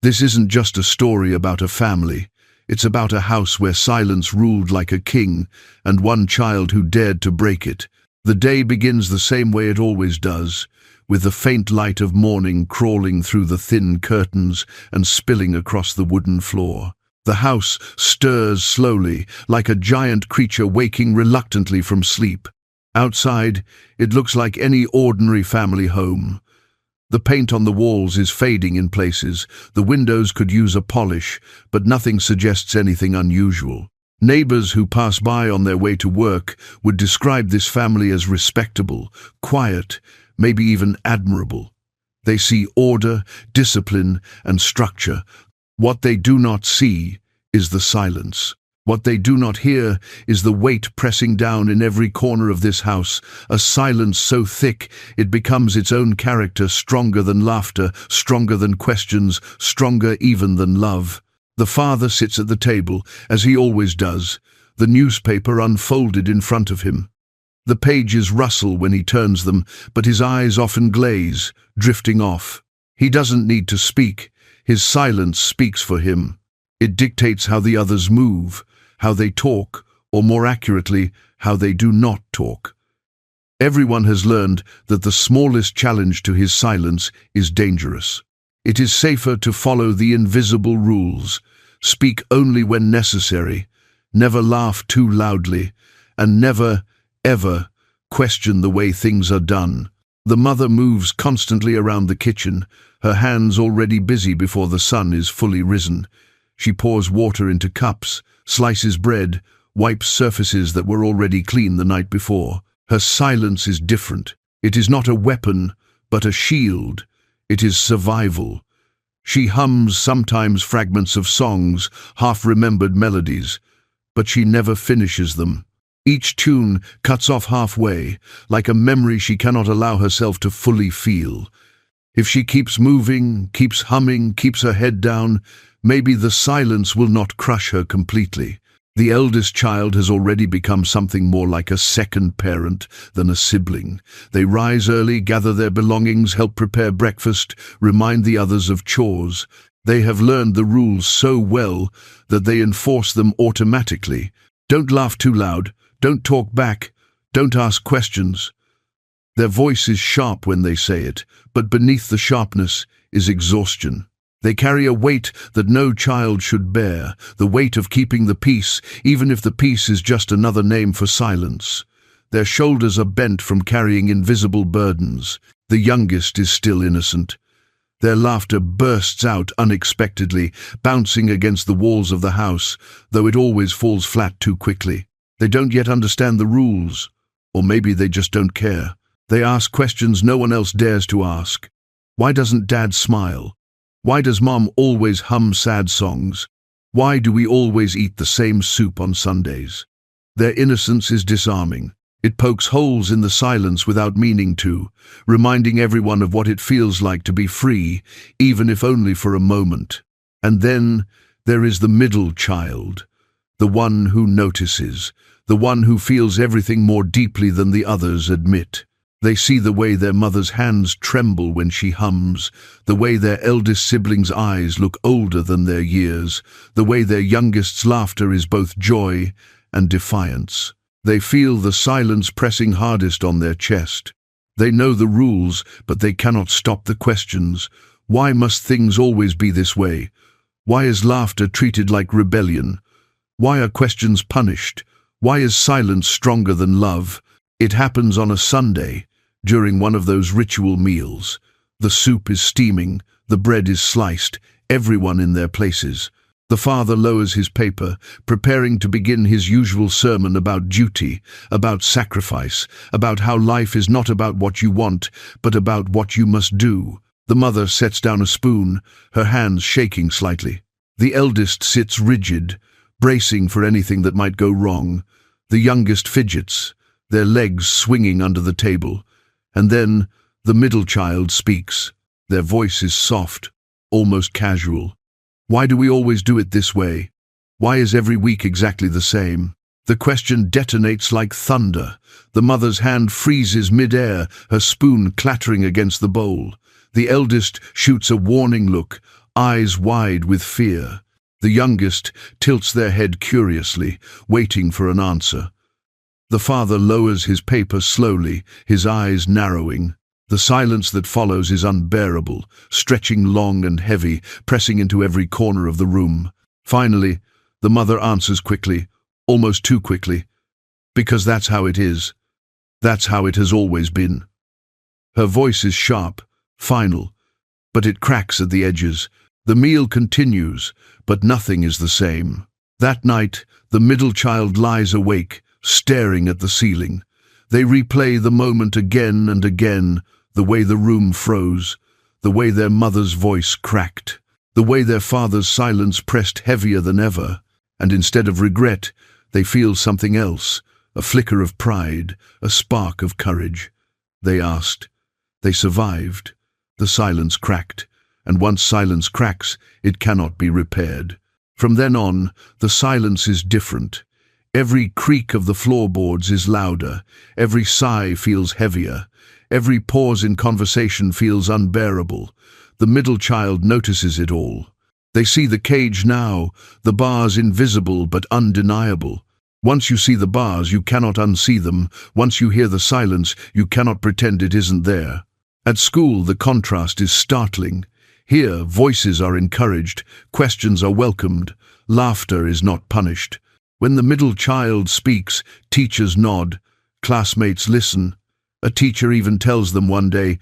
This isn't just a story about a family. It's about a house where silence ruled like a king, and one child who dared to break it. The day begins the same way it always does, with the faint light of morning crawling through the thin curtains and spilling across the wooden floor. The house stirs slowly, like a giant creature waking reluctantly from sleep. Outside, it looks like any ordinary family home. The paint on the walls is fading in places. The windows could use a polish, but nothing suggests anything unusual. Neighbors who pass by on their way to work would describe this family as respectable, quiet, maybe even admirable. They see order, discipline, and structure. What they do not see is the silence. What they do not hear is the weight pressing down in every corner of this house, a silence so thick it becomes its own character, stronger than laughter, stronger than questions, stronger even than love. The father sits at the table, as he always does, the newspaper unfolded in front of him. The pages rustle when he turns them, but his eyes often glaze, drifting off. He doesn't need to speak. His silence speaks for him. It dictates how the others move, how they talk, or more accurately, how they do not talk. Everyone has learned that the smallest challenge to his silence is dangerous. It is safer to follow the invisible rules, speak only when necessary, never laugh too loudly, and never, ever, question the way things are done. The mother moves constantly around the kitchen, her hands already busy before the sun is fully risen. She pours water into cups, slices bread, wipes surfaces that were already clean the night before. Her silence is different. It is not a weapon, but a shield. It is survival. She hums sometimes fragments of songs, half-remembered melodies, but she never finishes them. Each tune cuts off halfway, like a memory she cannot allow herself to fully feel. If she keeps moving, keeps humming, keeps her head down, maybe the silence will not crush her completely. The eldest child has already become something more like a second parent than a sibling. They rise early, gather their belongings, help prepare breakfast, remind the others of chores. They have learned the rules so well that they enforce them automatically. Don't laugh too loud, don't talk back, don't ask questions. Their voice is sharp when they say it, but beneath the sharpness is exhaustion. They carry a weight that no child should bear, the weight of keeping the peace, even if the peace is just another name for silence. Their shoulders are bent from carrying invisible burdens. The youngest is still innocent. Their laughter bursts out unexpectedly, bouncing against the walls of the house, though it always falls flat too quickly. They don't yet understand the rules, or maybe they just don't care. They ask questions no one else dares to ask. Why doesn't Dad smile? Why does Mom always hum sad songs? Why do we always eat the same soup on Sundays? Their innocence is disarming. It pokes holes in the silence without meaning to, reminding everyone of what it feels like to be free, even if only for a moment. And then there is the middle child, the one who notices, the one who feels everything more deeply than the others admit. They see the way their mother's hands tremble when she hums, the way their eldest sibling's eyes look older than their years, the way their youngest's laughter is both joy and defiance. They feel the silence pressing hardest on their chest. They know the rules, but they cannot stop the questions. Why must things always be this way? Why is laughter treated like rebellion? Why are questions punished? Why is silence stronger than love? It happens on a Sunday, during one of those ritual meals. The soup is steaming, the bread is sliced, everyone in their places. The father lowers his paper, preparing to begin his usual sermon about duty, about sacrifice, about how life is not about what you want, but about what you must do. The mother sets down a spoon, her hands shaking slightly. The eldest sits rigid, bracing for anything that might go wrong. The youngest fidgets, their legs swinging under the table. And then the middle child speaks. Their voice is soft, almost casual. Why do we always do it this way? Why is every week exactly the same? The question detonates like thunder. The mother's hand freezes mid-air, her spoon clattering against the bowl. The eldest shoots a warning look, eyes wide with fear. The youngest tilts their head curiously, waiting for an answer. The father lowers his paper slowly, his eyes narrowing. The silence that follows is unbearable, stretching long and heavy, pressing into every corner of the room. Finally, the mother answers quickly, almost too quickly, because that's how it is. That's how it has always been. Her voice is sharp, final, but it cracks at the edges. The meal continues, but nothing is the same. That night, the middle child lies awake, staring at the ceiling. They replay the moment again and again, the way the room froze, the way their mother's voice cracked, the way their father's silence pressed heavier than ever, and instead of regret, they feel something else, a flicker of pride, a spark of courage. They asked. They survived. The silence cracked, and once silence cracks, it cannot be repaired. From then on, the silence is different. Every creak of the floorboards is louder, every sigh feels heavier, every pause in conversation feels unbearable. The middle child notices it all. They see the cage now, the bars invisible but undeniable. Once you see the bars, you cannot unsee them. Once you hear the silence, you cannot pretend it isn't there. At school, the contrast is startling. Here, voices are encouraged, questions are welcomed, laughter is not punished. When the middle child speaks, teachers nod, classmates listen. A teacher even tells them one day,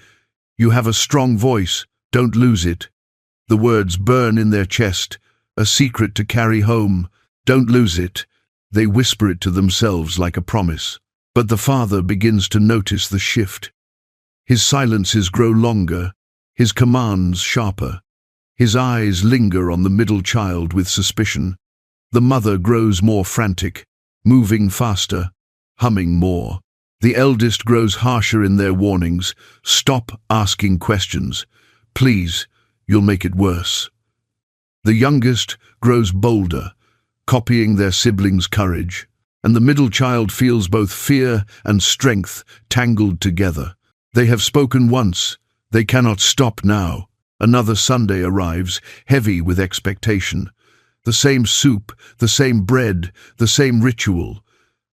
"You have a strong voice, don't lose it." The words burn in their chest, a secret to carry home. Don't lose it. They whisper it to themselves like a promise. But the father begins to notice the shift. His silences grow longer, his commands sharper. His eyes linger on the middle child with suspicion. The mother grows more frantic, moving faster, humming more. The eldest grows harsher in their warnings. Stop asking questions. Please, you'll make it worse. The youngest grows bolder, copying their siblings' courage, and the middle child feels both fear and strength tangled together. They have spoken once. They cannot stop now. Another Sunday arrives, heavy with expectation. The same soup, the same bread, the same ritual.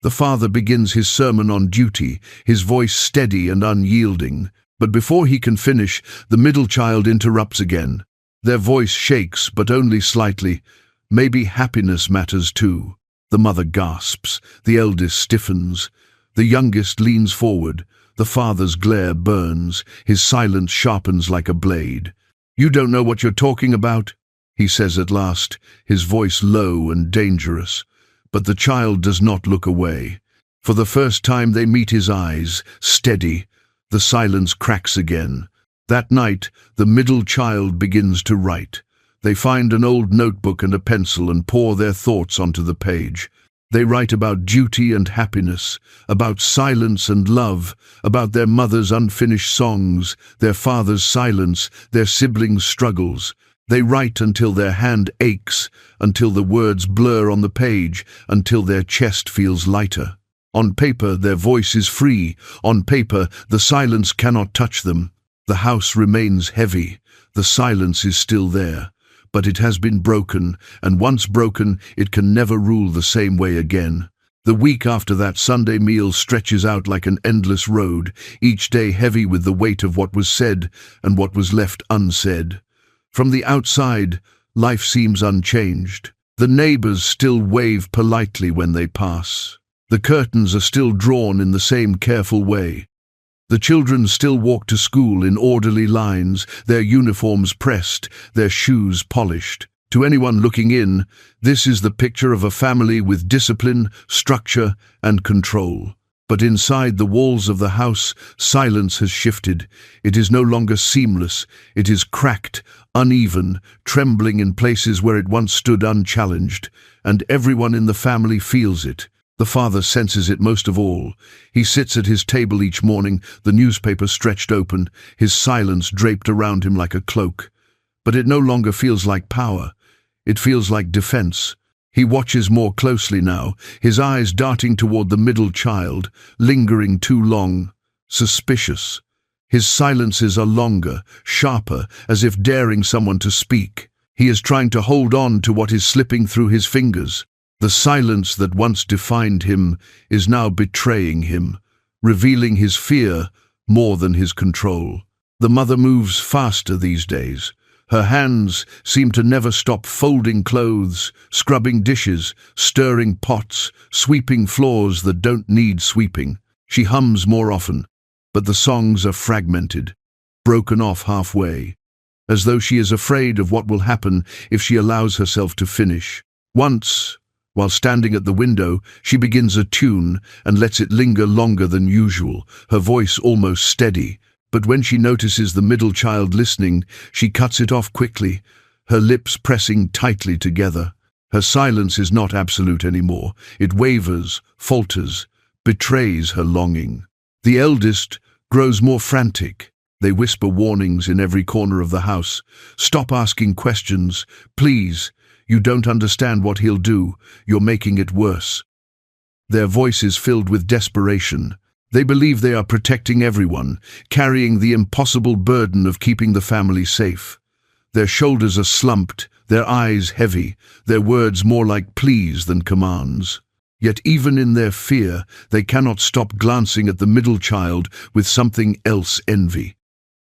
The father begins his sermon on duty, his voice steady and unyielding. But before he can finish, the middle child interrupts again. Their voice shakes, but only slightly. Maybe happiness matters too. The mother gasps. The eldest stiffens. The youngest leans forward. The father's glare burns. His silence sharpens like a blade. "You don't know what you're talking about," he says at last, his voice low and dangerous. But the child does not look away. For the first time they meet his eyes, steady. The silence cracks again. That night, the middle child begins to write. They find an old notebook and a pencil and pour their thoughts onto the page. They write about duty and happiness, about silence and love, about their mother's unfinished songs, their father's silence, their siblings' struggles. They write until their hand aches, until the words blur on the page, until their chest feels lighter. On paper, their voice is free. On paper, the silence cannot touch them. The house remains heavy. The silence is still there. But it has been broken, and once broken, it can never rule the same way again. The week after that Sunday meal stretches out like an endless road, each day heavy with the weight of what was said and what was left unsaid. From the outside, life seems unchanged. The neighbors still wave politely when they pass. The curtains are still drawn in the same careful way. The children still walk to school in orderly lines, their uniforms pressed, their shoes polished. To anyone looking in, this is the picture of a family with discipline, structure, and control. But inside the walls of the house, silence has shifted. It is no longer seamless. It is cracked, uneven, trembling in places where it once stood unchallenged. And everyone in the family feels it. The father senses it most of all. He sits at his table each morning, the newspaper stretched open, his silence draped around him like a cloak. But it no longer feels like power. It feels like defense. He watches more closely now, his eyes darting toward the middle child, lingering too long, suspicious. His silences are longer, sharper, as if daring someone to speak. He is trying to hold on to what is slipping through his fingers. The silence that once defined him is now betraying him, revealing his fear more than his control. The mother moves faster these days. Her hands seem to never stop folding clothes, scrubbing dishes, stirring pots, sweeping floors that don't need sweeping. She hums more often, but the songs are fragmented, broken off halfway, as though she is afraid of what will happen if she allows herself to finish. Once, while standing at the window, she begins a tune and lets it linger longer than usual, her voice almost steady. But when she notices the middle child listening, she cuts it off quickly, her lips pressing tightly together. Her silence is not absolute anymore. It wavers, falters, betrays her longing. The eldest grows more frantic. They whisper warnings in every corner of the house. Stop asking questions. Please, you don't understand what he'll do. You're making it worse. Their voice is filled with desperation. They believe they are protecting everyone, carrying the impossible burden of keeping the family safe. Their shoulders are slumped, their eyes heavy, their words more like pleas than commands. Yet even in their fear, they cannot stop glancing at the middle child with something else: envy.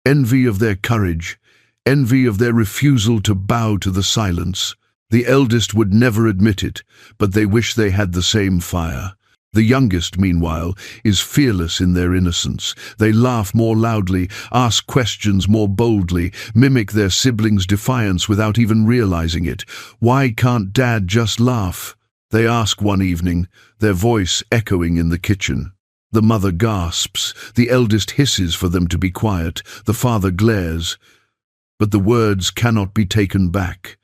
Envy of their courage, envy of their refusal to bow to the silence. The eldest would never admit it, but they wish they had the same fire. The youngest, meanwhile, is fearless in their innocence. They laugh more loudly, ask questions more boldly, mimic their siblings' defiance without even realizing it. Why can't Dad just laugh? They ask one evening, their voice echoing in the kitchen. The mother gasps, the eldest hisses for them to be quiet, the father glares. But the words cannot be taken back.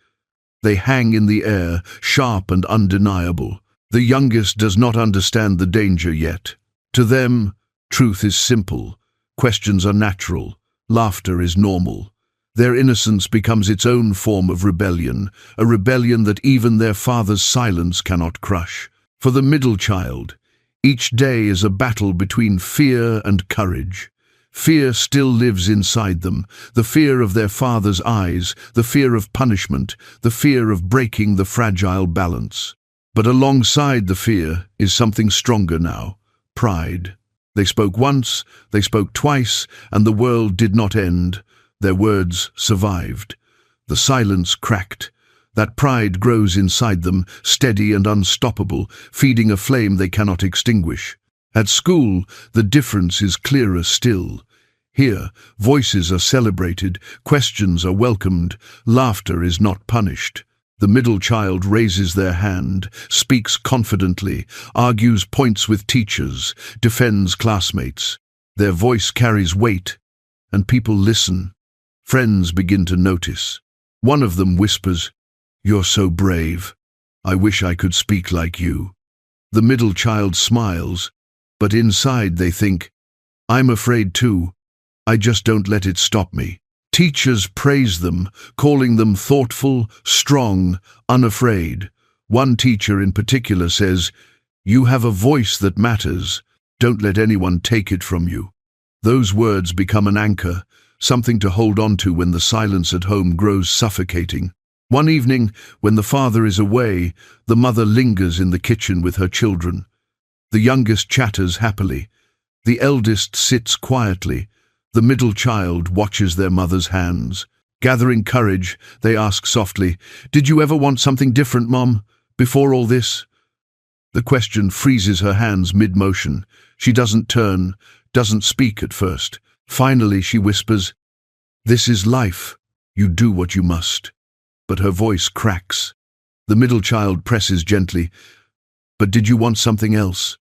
They hang in the air, sharp and undeniable. The youngest does not understand the danger yet. To them, truth is simple, questions are natural, laughter is normal. Their innocence becomes its own form of rebellion, a rebellion that even their father's silence cannot crush. For the middle child, each day is a battle between fear and courage. Fear still lives inside them, the fear of their father's eyes, the fear of punishment, the fear of breaking the fragile balance. But alongside the fear is something stronger now: pride. They spoke once, they spoke twice, and the world did not end. Their words survived. The silence cracked. That pride grows inside them, steady and unstoppable, feeding a flame they cannot extinguish. At school, the difference is clearer still. Here, voices are celebrated, questions are welcomed, laughter is not punished. The middle child raises their hand, speaks confidently, argues points with teachers, defends classmates. Their voice carries weight, and people listen. Friends begin to notice. One of them whispers, "You're so brave. I wish I could speak like you." The middle child smiles, but inside they think, "I'm afraid too. I just don't let it stop me." Teachers praise them, calling them thoughtful, strong, unafraid. One teacher in particular says, "You have a voice that matters. Don't let anyone take it from you." Those words become an anchor, something to hold on to when the silence at home grows suffocating. One evening, when the father is away, the mother lingers in the kitchen with her children. The youngest chatters happily. The eldest sits quietly. The middle child watches their mother's hands. Gathering courage, they ask softly, "Did you ever want something different, Mom, before all this?" The question freezes her hands mid-motion. She doesn't turn, doesn't speak at first. Finally, she whispers, "This is life. You do what you must." But her voice cracks. The middle child presses gently, "But did you want something else?"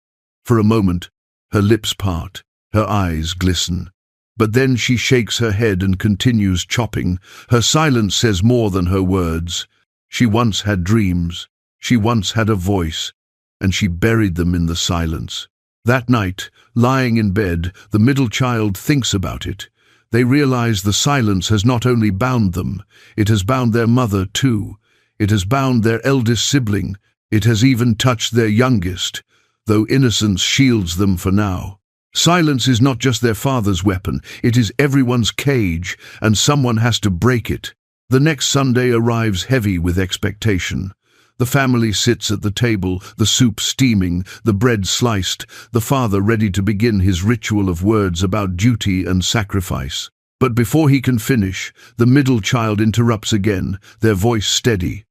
For a moment, her lips part, her eyes glisten. But then she shakes her head and continues chopping. Her silence says more than her words. She once had dreams. She once had a voice, and she buried them in the silence. That night, lying in bed, the middle child thinks about it. They realize the silence has not only bound them, it has bound their mother too. It has bound their eldest sibling. It has even touched their youngest, though innocence shields them for now. Silence is not just their father's weapon, it is everyone's cage, and someone has to break it. The next Sunday arrives heavy with expectation. The family sits at the table, the soup steaming, the bread sliced, the father ready to begin his ritual of words about duty and sacrifice. But before he can finish, the middle child interrupts again, their voice steady.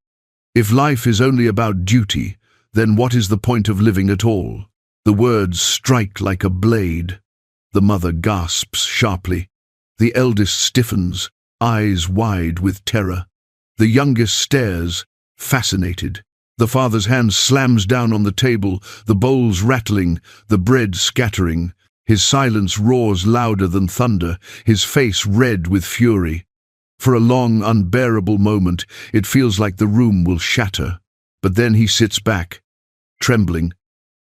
If life is only about duty, then what is the point of living at all? The words strike like a blade. The mother gasps sharply. The eldest stiffens, eyes wide with terror. The youngest stares, fascinated. The father's hand slams down on the table, the bowls rattling, the bread scattering. His silence roars louder than thunder, his face red with fury. For a long, unbearable moment, it feels like the room will shatter. But then he sits back, trembling,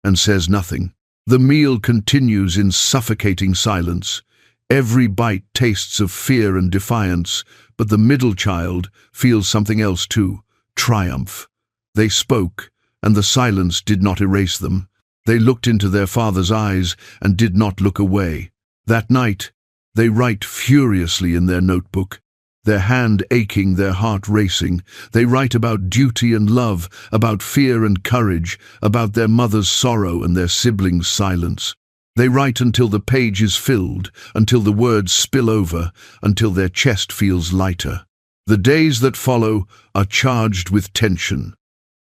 and says nothing. The meal continues in suffocating silence. Every bite tastes of fear and defiance, but the middle child feels something else too, triumph. They spoke, and the silence did not erase them. They looked into their father's eyes and did not look away. That night, they write furiously in their notebook. Their hand aching, their heart racing. They write about duty and love, about fear and courage, about their mother's sorrow and their siblings' silence. They write until the page is filled, until the words spill over, until their chest feels lighter. The days that follow are charged with tension.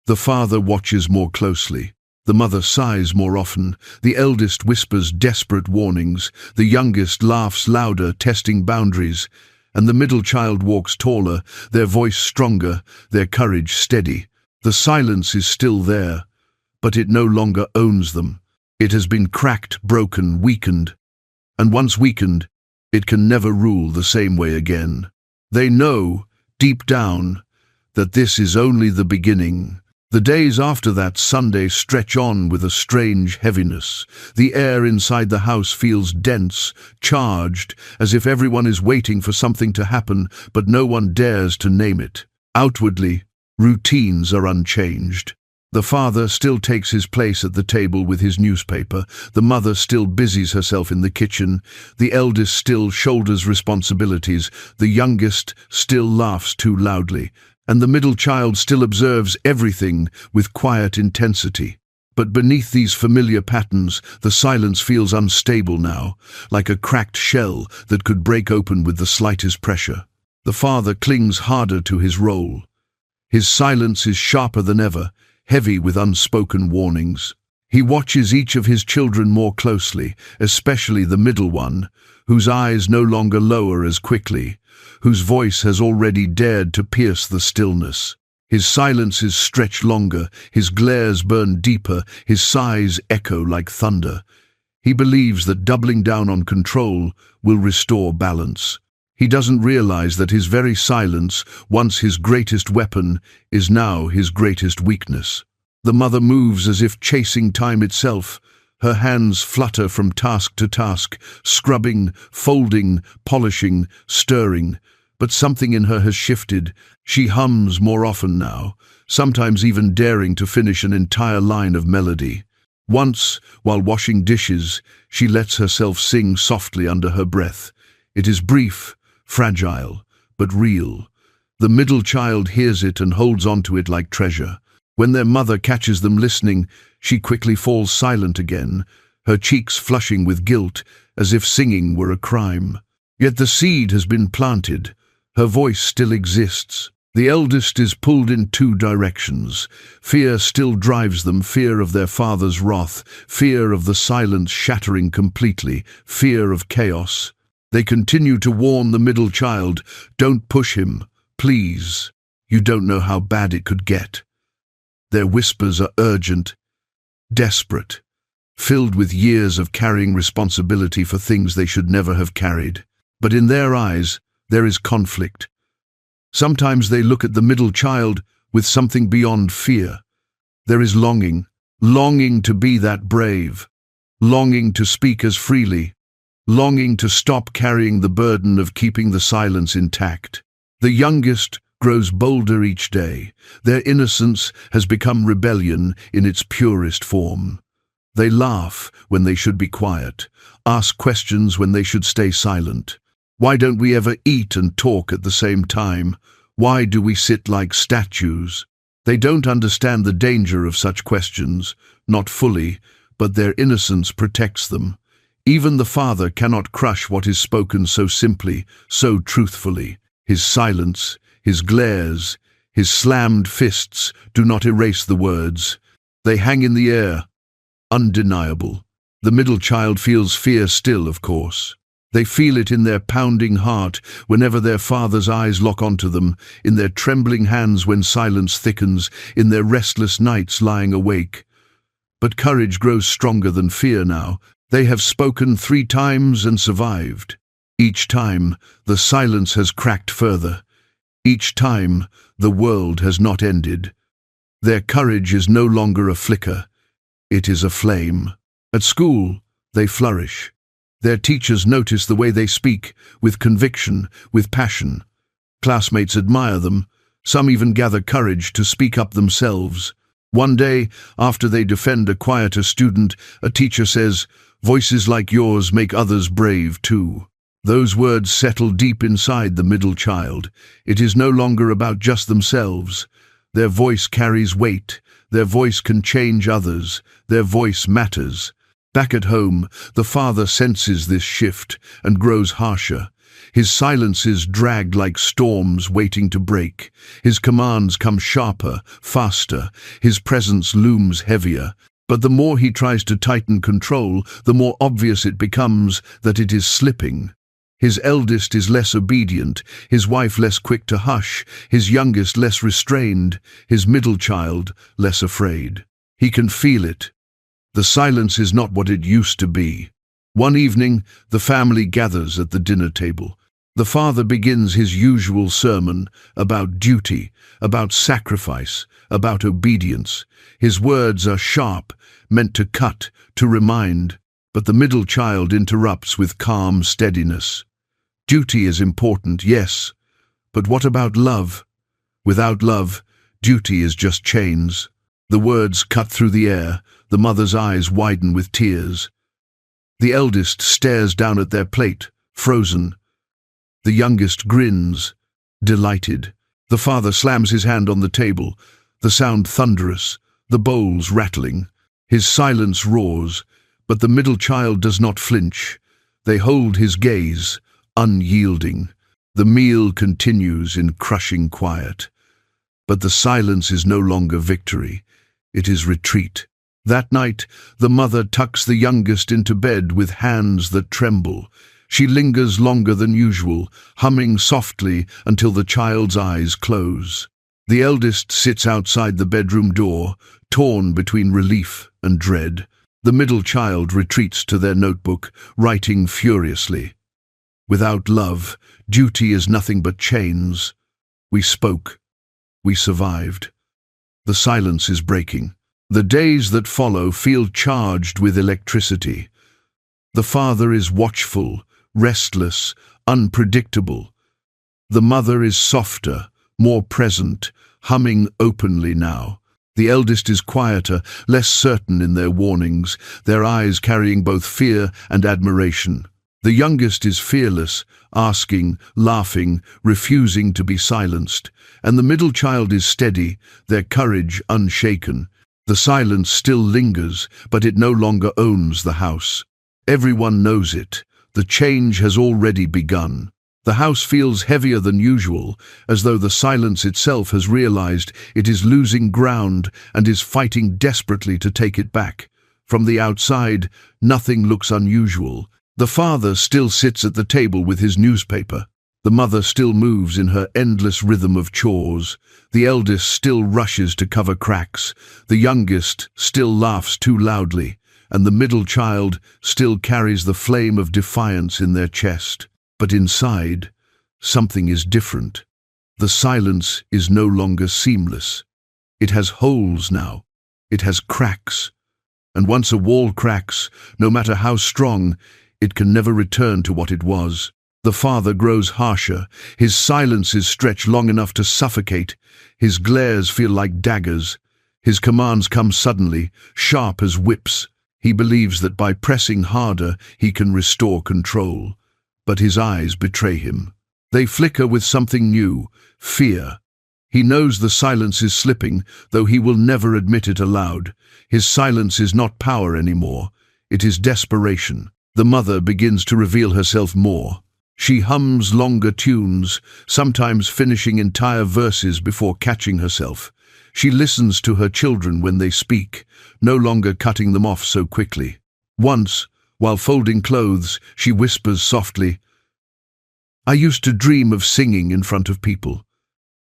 The father watches more closely. The mother sighs more often. The eldest whispers desperate warnings. The youngest laughs louder, testing boundaries. And the middle child walks taller, their voice stronger, their courage steady. The silence is still there, but it no longer owns them. It has been cracked, broken, weakened. And once weakened, it can never rule the same way again. They know, deep down, that this is only the beginning. The days after that Sunday stretch on with a strange heaviness. The air inside the house feels dense, charged, as if everyone is waiting for something to happen, but no one dares to name it. Outwardly, routines are unchanged. The father still takes his place at the table with his newspaper. The mother still busies herself in the kitchen. The eldest still shoulders responsibilities. The youngest still laughs too loudly. And the middle child still observes everything with quiet intensity. But beneath these familiar patterns, the silence feels unstable now, like a cracked shell that could break open with the slightest pressure. The father clings harder to his role. His silence is sharper than ever, heavy with unspoken warnings. He watches each of his children more closely, especially the middle one, whose eyes no longer lower as quickly, whose voice has already dared to pierce the stillness. His silences stretch longer, his glares burn deeper, his sighs echo like thunder. He believes that doubling down on control will restore balance. He doesn't realize that his very silence, once his greatest weapon, is now his greatest weakness. The mother moves as if chasing time itself. Her hands flutter from task to task, scrubbing, folding, polishing, stirring. But something in her has shifted. She hums more often now, sometimes even daring to finish an entire line of melody. Once, while washing dishes, she lets herself sing softly under her breath. It is brief, fragile, but real. The middle child hears it and holds on to it like treasure. When their mother catches them listening, she quickly falls silent again, her cheeks flushing with guilt, as if singing were a crime. Yet the seed has been planted. Her voice still exists. The eldest is pulled in two directions. Fear still drives them, fear of their father's wrath, fear of the silence shattering completely, fear of chaos. They continue to warn the middle child, "Don't push him, please. You don't know how bad it could get." Their whispers are urgent, desperate, filled with years of carrying responsibility for things they should never have carried. But in their eyes, there is conflict. Sometimes they look at the middle child with something beyond fear. There is longing to be that brave, longing to speak as freely, longing to stop carrying the burden of keeping the silence intact. The youngest grows bolder each day. Their innocence has become rebellion in its purest form. They laugh when they should be quiet, ask questions when they should stay silent. Why don't we ever eat and talk at the same time? Why do we sit like statues? They don't understand the danger of such questions, not fully, but their innocence protects them. Even the father cannot crush what is spoken so simply, so truthfully. His silence, his glares, his slammed fists do not erase the words. They hang in the air, undeniable. The middle child feels fear still, of course. They feel it in their pounding heart whenever their father's eyes lock onto them, in their trembling hands when silence thickens, in their restless nights lying awake. But courage grows stronger than fear now. They have spoken 3 times and survived. Each time, the silence has cracked further. Each time, the world has not ended. Their courage is no longer a flicker. It is a flame. At school, they flourish. Their teachers notice the way they speak, with conviction, with passion. Classmates admire them. Some even gather courage to speak up themselves. One day, after they defend a quieter student, a teacher says, "Voices like yours make others brave too." Those words settle deep inside the middle child. It is no longer about just themselves. Their voice carries weight. Their voice can change others. Their voice matters. Back at home, the father senses this shift and grows harsher. His silences drag like storms waiting to break. His commands come sharper, faster. His presence looms heavier. But the more he tries to tighten control, the more obvious it becomes that it is slipping. His eldest is less obedient, his wife less quick to hush, his youngest less restrained, his middle child less afraid. He can feel it. The silence is not what it used to be. One evening, the family gathers at the dinner table. The father begins his usual sermon about duty, about sacrifice, about obedience. His words are sharp, meant to cut, to remind, but the middle child interrupts with calm steadiness. Duty is important, yes, but what about love? Without love, duty is just chains. The words cut through the air, the mother's eyes widen with tears. The eldest stares down at their plate, frozen. The youngest grins, delighted. The father slams his hand on the table, the sound thunderous, the bowls rattling. His silence roars, but the middle child does not flinch. They hold his gaze, unyielding. The meal continues in crushing quiet. But the silence is no longer victory. It is retreat. That night, the mother tucks the youngest into bed with hands that tremble. She lingers longer than usual, humming softly until the child's eyes close. The eldest sits outside the bedroom door, torn between relief and dread. The middle child retreats to their notebook, writing furiously. Without love, duty is nothing but chains. We spoke. We survived. The silence is breaking. The days that follow feel charged with electricity. The father is watchful, restless, unpredictable. The mother is softer, more present, humming openly now. The eldest is quieter, less certain in their warnings, their eyes carrying both fear and admiration. The youngest is fearless, asking, laughing, refusing to be silenced. And the middle child is steady, their courage unshaken. The silence still lingers, but it no longer owns the house. Everyone knows it. The change has already begun. The house feels heavier than usual, as though the silence itself has realized it is losing ground and is fighting desperately to take it back. From the outside, nothing looks unusual. The father still sits at the table with his newspaper. The mother still moves in her endless rhythm of chores. The eldest still rushes to cover cracks. The youngest still laughs too loudly. And the middle child still carries the flame of defiance in their chest. But inside, something is different. The silence is no longer seamless. It has holes now. It has cracks. And once a wall cracks, no matter how strong, it can never return to what it was. The father grows harsher. His silences stretch long enough to suffocate. His glares feel like daggers. His commands come suddenly, sharp as whips. He believes that by pressing harder, he can restore control. But his eyes betray him. They flicker with something new, fear. He knows the silence is slipping, though he will never admit it aloud. His silence is not power anymore. It is desperation. The mother begins to reveal herself more. She hums longer tunes, sometimes finishing entire verses before catching herself. She listens to her children when they speak, no longer cutting them off so quickly. Once, while folding clothes, she whispers softly, "I used to dream of singing in front of people."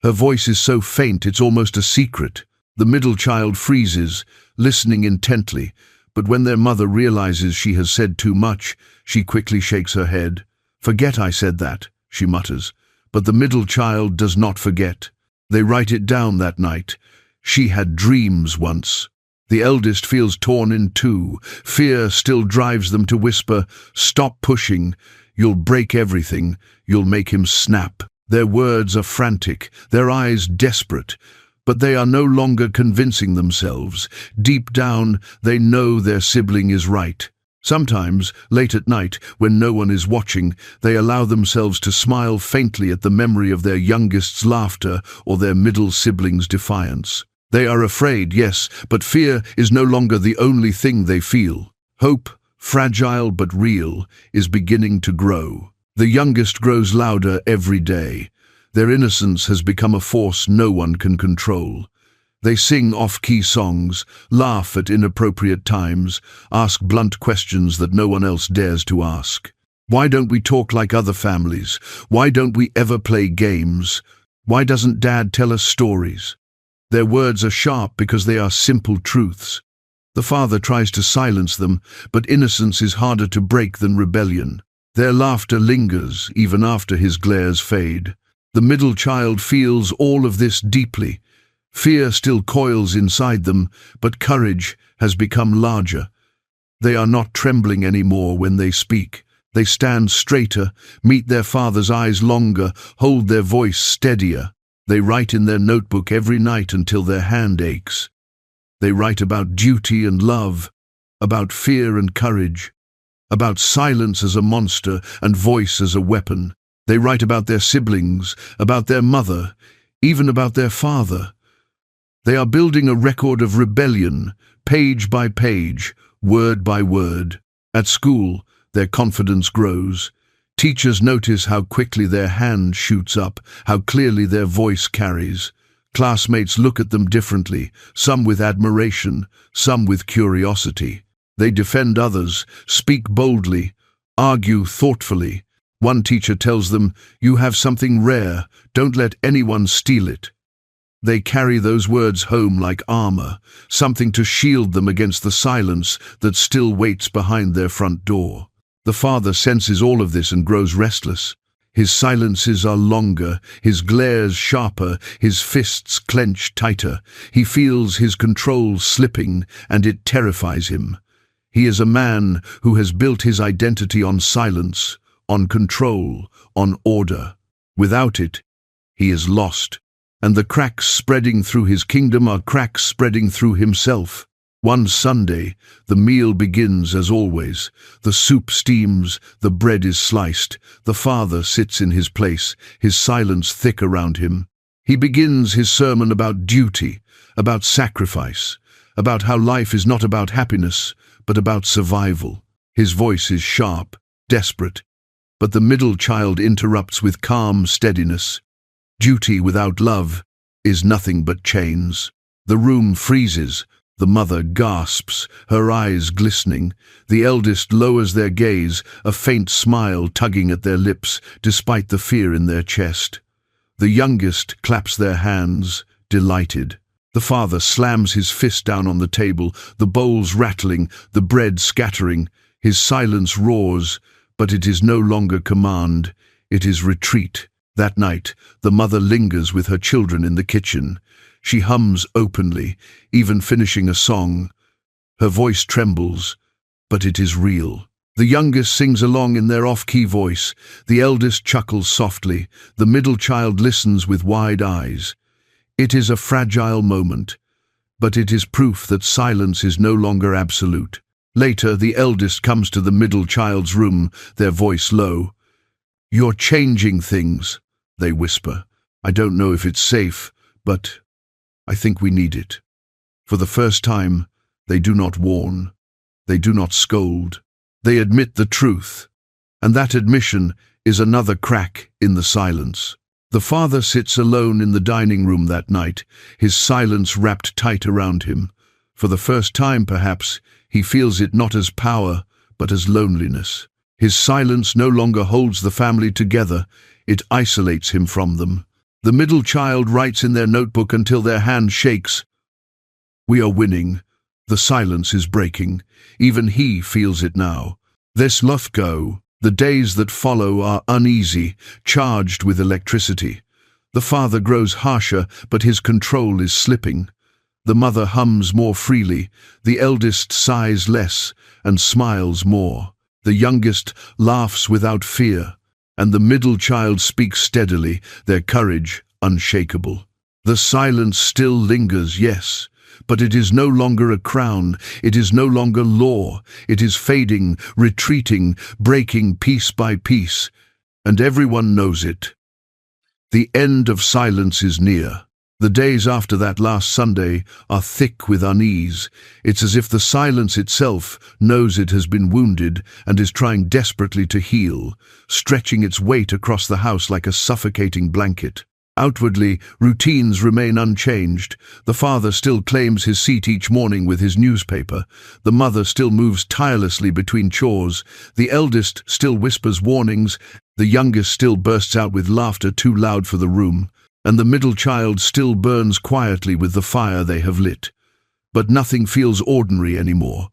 Her voice is so faint it's almost a secret. The middle child freezes, listening intently, but when their mother realizes she has said too much, she quickly shakes her head. "Forget I said that," she mutters. But the middle child does not forget. They write it down that night. She had dreams once. The eldest feels torn in two. Fear still drives them to whisper, "Stop pushing. You'll break everything. You'll make him snap." Their words are frantic, their eyes desperate, but they are no longer convincing themselves. Deep down, they know their sibling is right. Sometimes, late at night, when no one is watching, they allow themselves to smile faintly at the memory of their youngest's laughter or their middle sibling's defiance. They are afraid, yes, but fear is no longer the only thing they feel. Hope, fragile but real, is beginning to grow. The youngest grows louder every day. Their innocence has become a force no one can control. They sing off-key songs, laugh at inappropriate times, ask blunt questions that no one else dares to ask. Why don't we talk like other families? Why don't we ever play games? Why doesn't Dad tell us stories? Their words are sharp because they are simple truths. The father tries to silence them, but innocence is harder to break than rebellion. Their laughter lingers even after his glares fade. The middle child feels all of this deeply. Fear still coils inside them, but courage has become larger. They are not trembling anymore when they speak. They stand straighter, meet their father's eyes longer, hold their voice steadier. They write in their notebook every night until their hand aches. They write about duty and love, about fear and courage, about silence as a monster and voice as a weapon. They write about their siblings, about their mother, even about their father. They are building a record of rebellion, page by page, word by word. At school, their confidence grows. Teachers notice how quickly their hand shoots up, how clearly their voice carries. Classmates look at them differently, some with admiration, some with curiosity. They defend others, speak boldly, argue thoughtfully. One teacher tells them, "You have something rare, don't let anyone steal it." They carry those words home like armor, something to shield them against the silence that still waits behind their front door. The father senses all of this and grows restless. His silences are longer, his glares sharper, his fists clench tighter. He feels his control slipping, and it terrifies him. He is a man who has built his identity on silence, on control, on order. Without it, he is lost. And the cracks spreading through his kingdom are cracks spreading through himself. One Sunday, the meal begins as always. The soup steams, the bread is sliced. The father sits in his place, his silence thick around him. He begins his sermon about duty, about sacrifice, about how life is not about happiness, but about survival. His voice is sharp, desperate, but the middle child interrupts with calm steadiness. Duty without love is nothing but chains. The room freezes. The mother gasps, her eyes glistening. The eldest lowers their gaze, a faint smile tugging at their lips, despite the fear in their chest. The youngest claps their hands, delighted. The father slams his fist down on the table, the bowls rattling, the bread scattering. His silence roars, but it is no longer command, it is retreat. That night, the mother lingers with her children in the kitchen. She hums openly, even finishing a song. Her voice trembles, but it is real. The youngest sings along in their off-key voice. The eldest chuckles softly. The middle child listens with wide eyes. It is a fragile moment, but it is proof that silence is no longer absolute. Later, the eldest comes to the middle child's room, their voice low. "You're changing things," they whisper. "I don't know if it's safe, but I think we need it." For the first time, they do not warn. They do not scold. They admit the truth. And that admission is another crack in the silence. The father sits alone in the dining room that night, his silence wrapped tight around him. For the first time, perhaps, he feels it not as power, but as loneliness. His silence no longer holds the family together, it isolates him from them. The middle child writes in their notebook until their hand shakes. "We are winning. The silence is breaking. Even he feels it now. This must go." The days that follow are uneasy, charged with electricity. The father grows harsher, but his control is slipping. The mother hums more freely. The eldest sighs less and smiles more. The youngest laughs without fear. And the middle child speaks steadily, their courage unshakable. The silence still lingers, yes, but it is no longer a crown, it is no longer law, it is fading, retreating, breaking piece by piece, and everyone knows it. The end of silence is near. The days after that last Sunday are thick with unease. It's as if the silence itself knows it has been wounded and is trying desperately to heal, stretching its weight across the house like a suffocating blanket. Outwardly, routines remain unchanged. The father still claims his seat each morning with his newspaper. The mother still moves tirelessly between chores. The eldest still whispers warnings. The youngest still bursts out with laughter too loud for the room. And the middle child still burns quietly with the fire they have lit. But nothing feels ordinary anymore.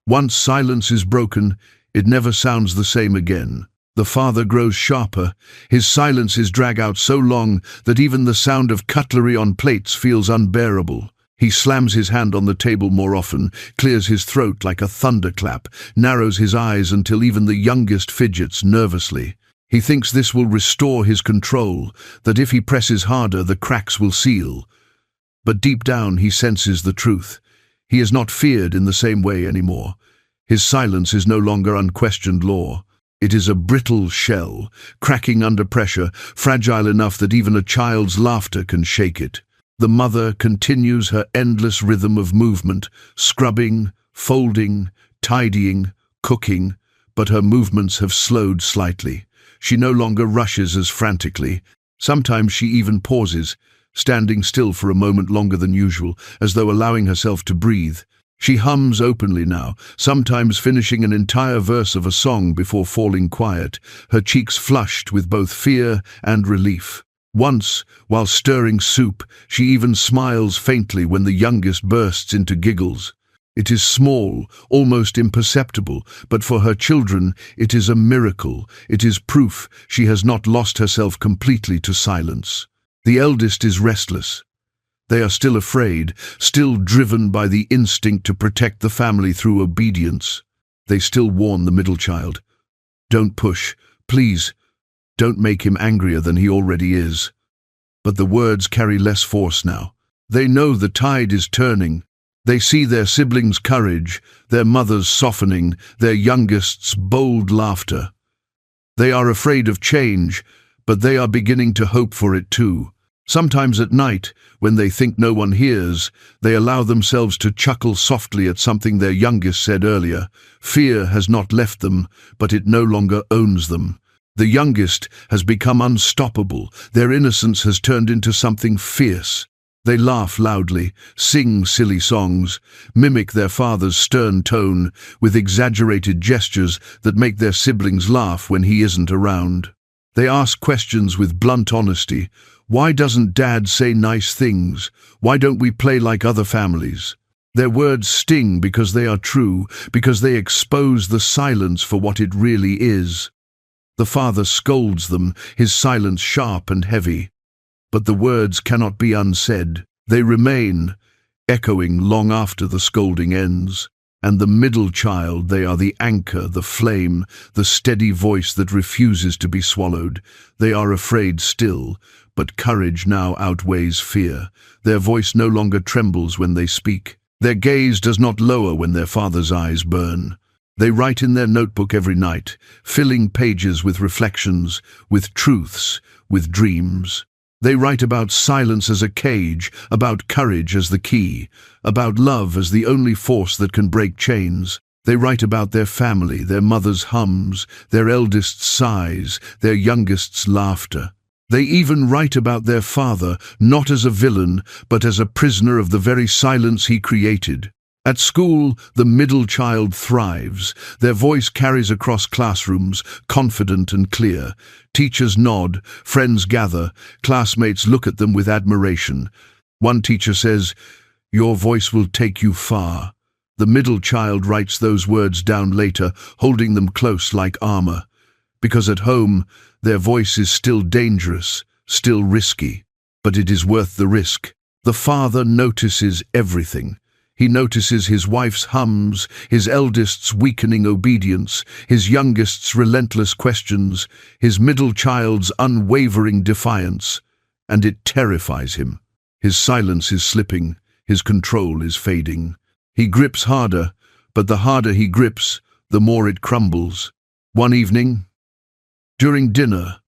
Once silence is broken, it never sounds the same again. The father grows sharper. His silences drag out so long that even the sound of cutlery on plates feels unbearable. He slams his hand on the table more often, clears his throat like a thunderclap, narrows his eyes until even the youngest fidgets nervously. He thinks this will restore his control, that if he presses harder, the cracks will seal. But deep down he senses the truth. He is not feared in the same way anymore. His silence is no longer unquestioned law. It is a brittle shell, cracking under pressure, fragile enough that even a child's laughter can shake it. The mother continues her endless rhythm of movement, scrubbing, folding, tidying, cooking, but her movements have slowed slightly. She no longer rushes as frantically. Sometimes she even pauses, standing still for a moment longer than usual, as though allowing herself to breathe. She hums openly now, sometimes finishing an entire verse of a song before falling quiet, her cheeks flushed with both fear and relief. Once, while stirring soup, she even smiles faintly when the youngest bursts into giggles. It is small, almost imperceptible, but for her children it is a miracle. It is proof she has not lost herself completely to silence. The eldest is restless. They are still afraid, still driven by the instinct to protect the family through obedience. They still warn the middle child. "Don't push, please. Don't make him angrier than he already is." But the words carry less force now. They know the tide is turning. They see their siblings' courage, their mothers' softening, their youngest's bold laughter. They are afraid of change, but they are beginning to hope for it too. Sometimes at night, when they think no one hears, they allow themselves to chuckle softly at something their youngest said earlier. Fear has not left them, but it no longer owns them. The youngest has become unstoppable. Their innocence has turned into something fierce. They laugh loudly, sing silly songs, mimic their father's stern tone with exaggerated gestures that make their siblings laugh when he isn't around. They ask questions with blunt honesty. Why doesn't Dad say nice things? Why don't we play like other families? Their words sting because they are true, because they expose the silence for what it really is. The father scolds them, his silence sharp and heavy. But the words cannot be unsaid. They remain, echoing long after the scolding ends. And the middle child, they are the anchor, the flame, the steady voice that refuses to be swallowed. They are afraid still, but courage now outweighs fear. Their voice no longer trembles when they speak. Their gaze does not lower when their father's eyes burn. They write in their notebook every night, filling pages with reflections, with truths, with dreams. They write about silence as a cage, about courage as the key, about love as the only force that can break chains. They write about their family, their mother's hums, their eldest's sighs, their youngest's laughter. They even write about their father, not as a villain, but as a prisoner of the very silence he created. At school, the middle child thrives. Their voice carries across classrooms, confident and clear. Teachers nod, friends gather, classmates look at them with admiration. One teacher says, "Your voice will take you far." The middle child writes those words down later, holding them close like armor. Because at home, their voice is still dangerous, still risky, but it is worth the risk. The father notices everything. He notices his wife's hums, his eldest's weakening obedience, his youngest's relentless questions, his middle child's unwavering defiance, and it terrifies him. His silence is slipping, his control is fading. He grips harder, but the harder he grips, the more it crumbles. One evening, during dinner,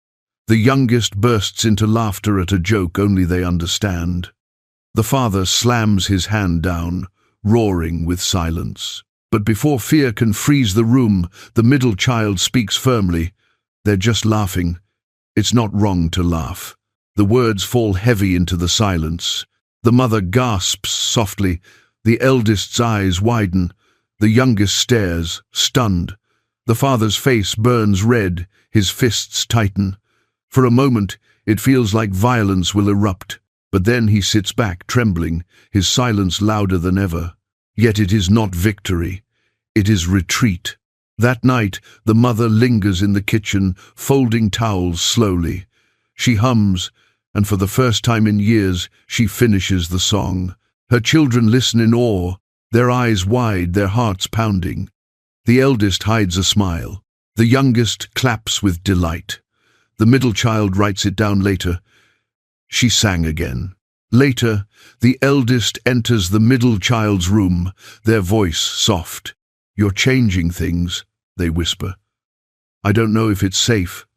the youngest bursts into laughter at a joke only they understand. The father slams his hand down, roaring with silence. But before fear can freeze the room, the middle child speaks firmly. "They're just laughing. It's not wrong to laugh." The words fall heavy into the silence. The mother gasps softly. The eldest's eyes widen. The youngest stares, stunned. The father's face burns red, his fists tighten. For a moment, it feels like violence will erupt. But then he sits back, trembling, his silence louder than ever. Yet it is not victory. It is retreat. That night, the mother lingers in the kitchen, folding towels slowly. She hums, and for the first time in years, she finishes the song. Her children listen in awe, their eyes wide, their hearts pounding. The eldest hides a smile. The youngest claps with delight. The middle child writes it down later. She sang again. Later, the eldest enters the middle child's room, their voice soft. "You're changing things," they whisper. "I don't know if it's safe,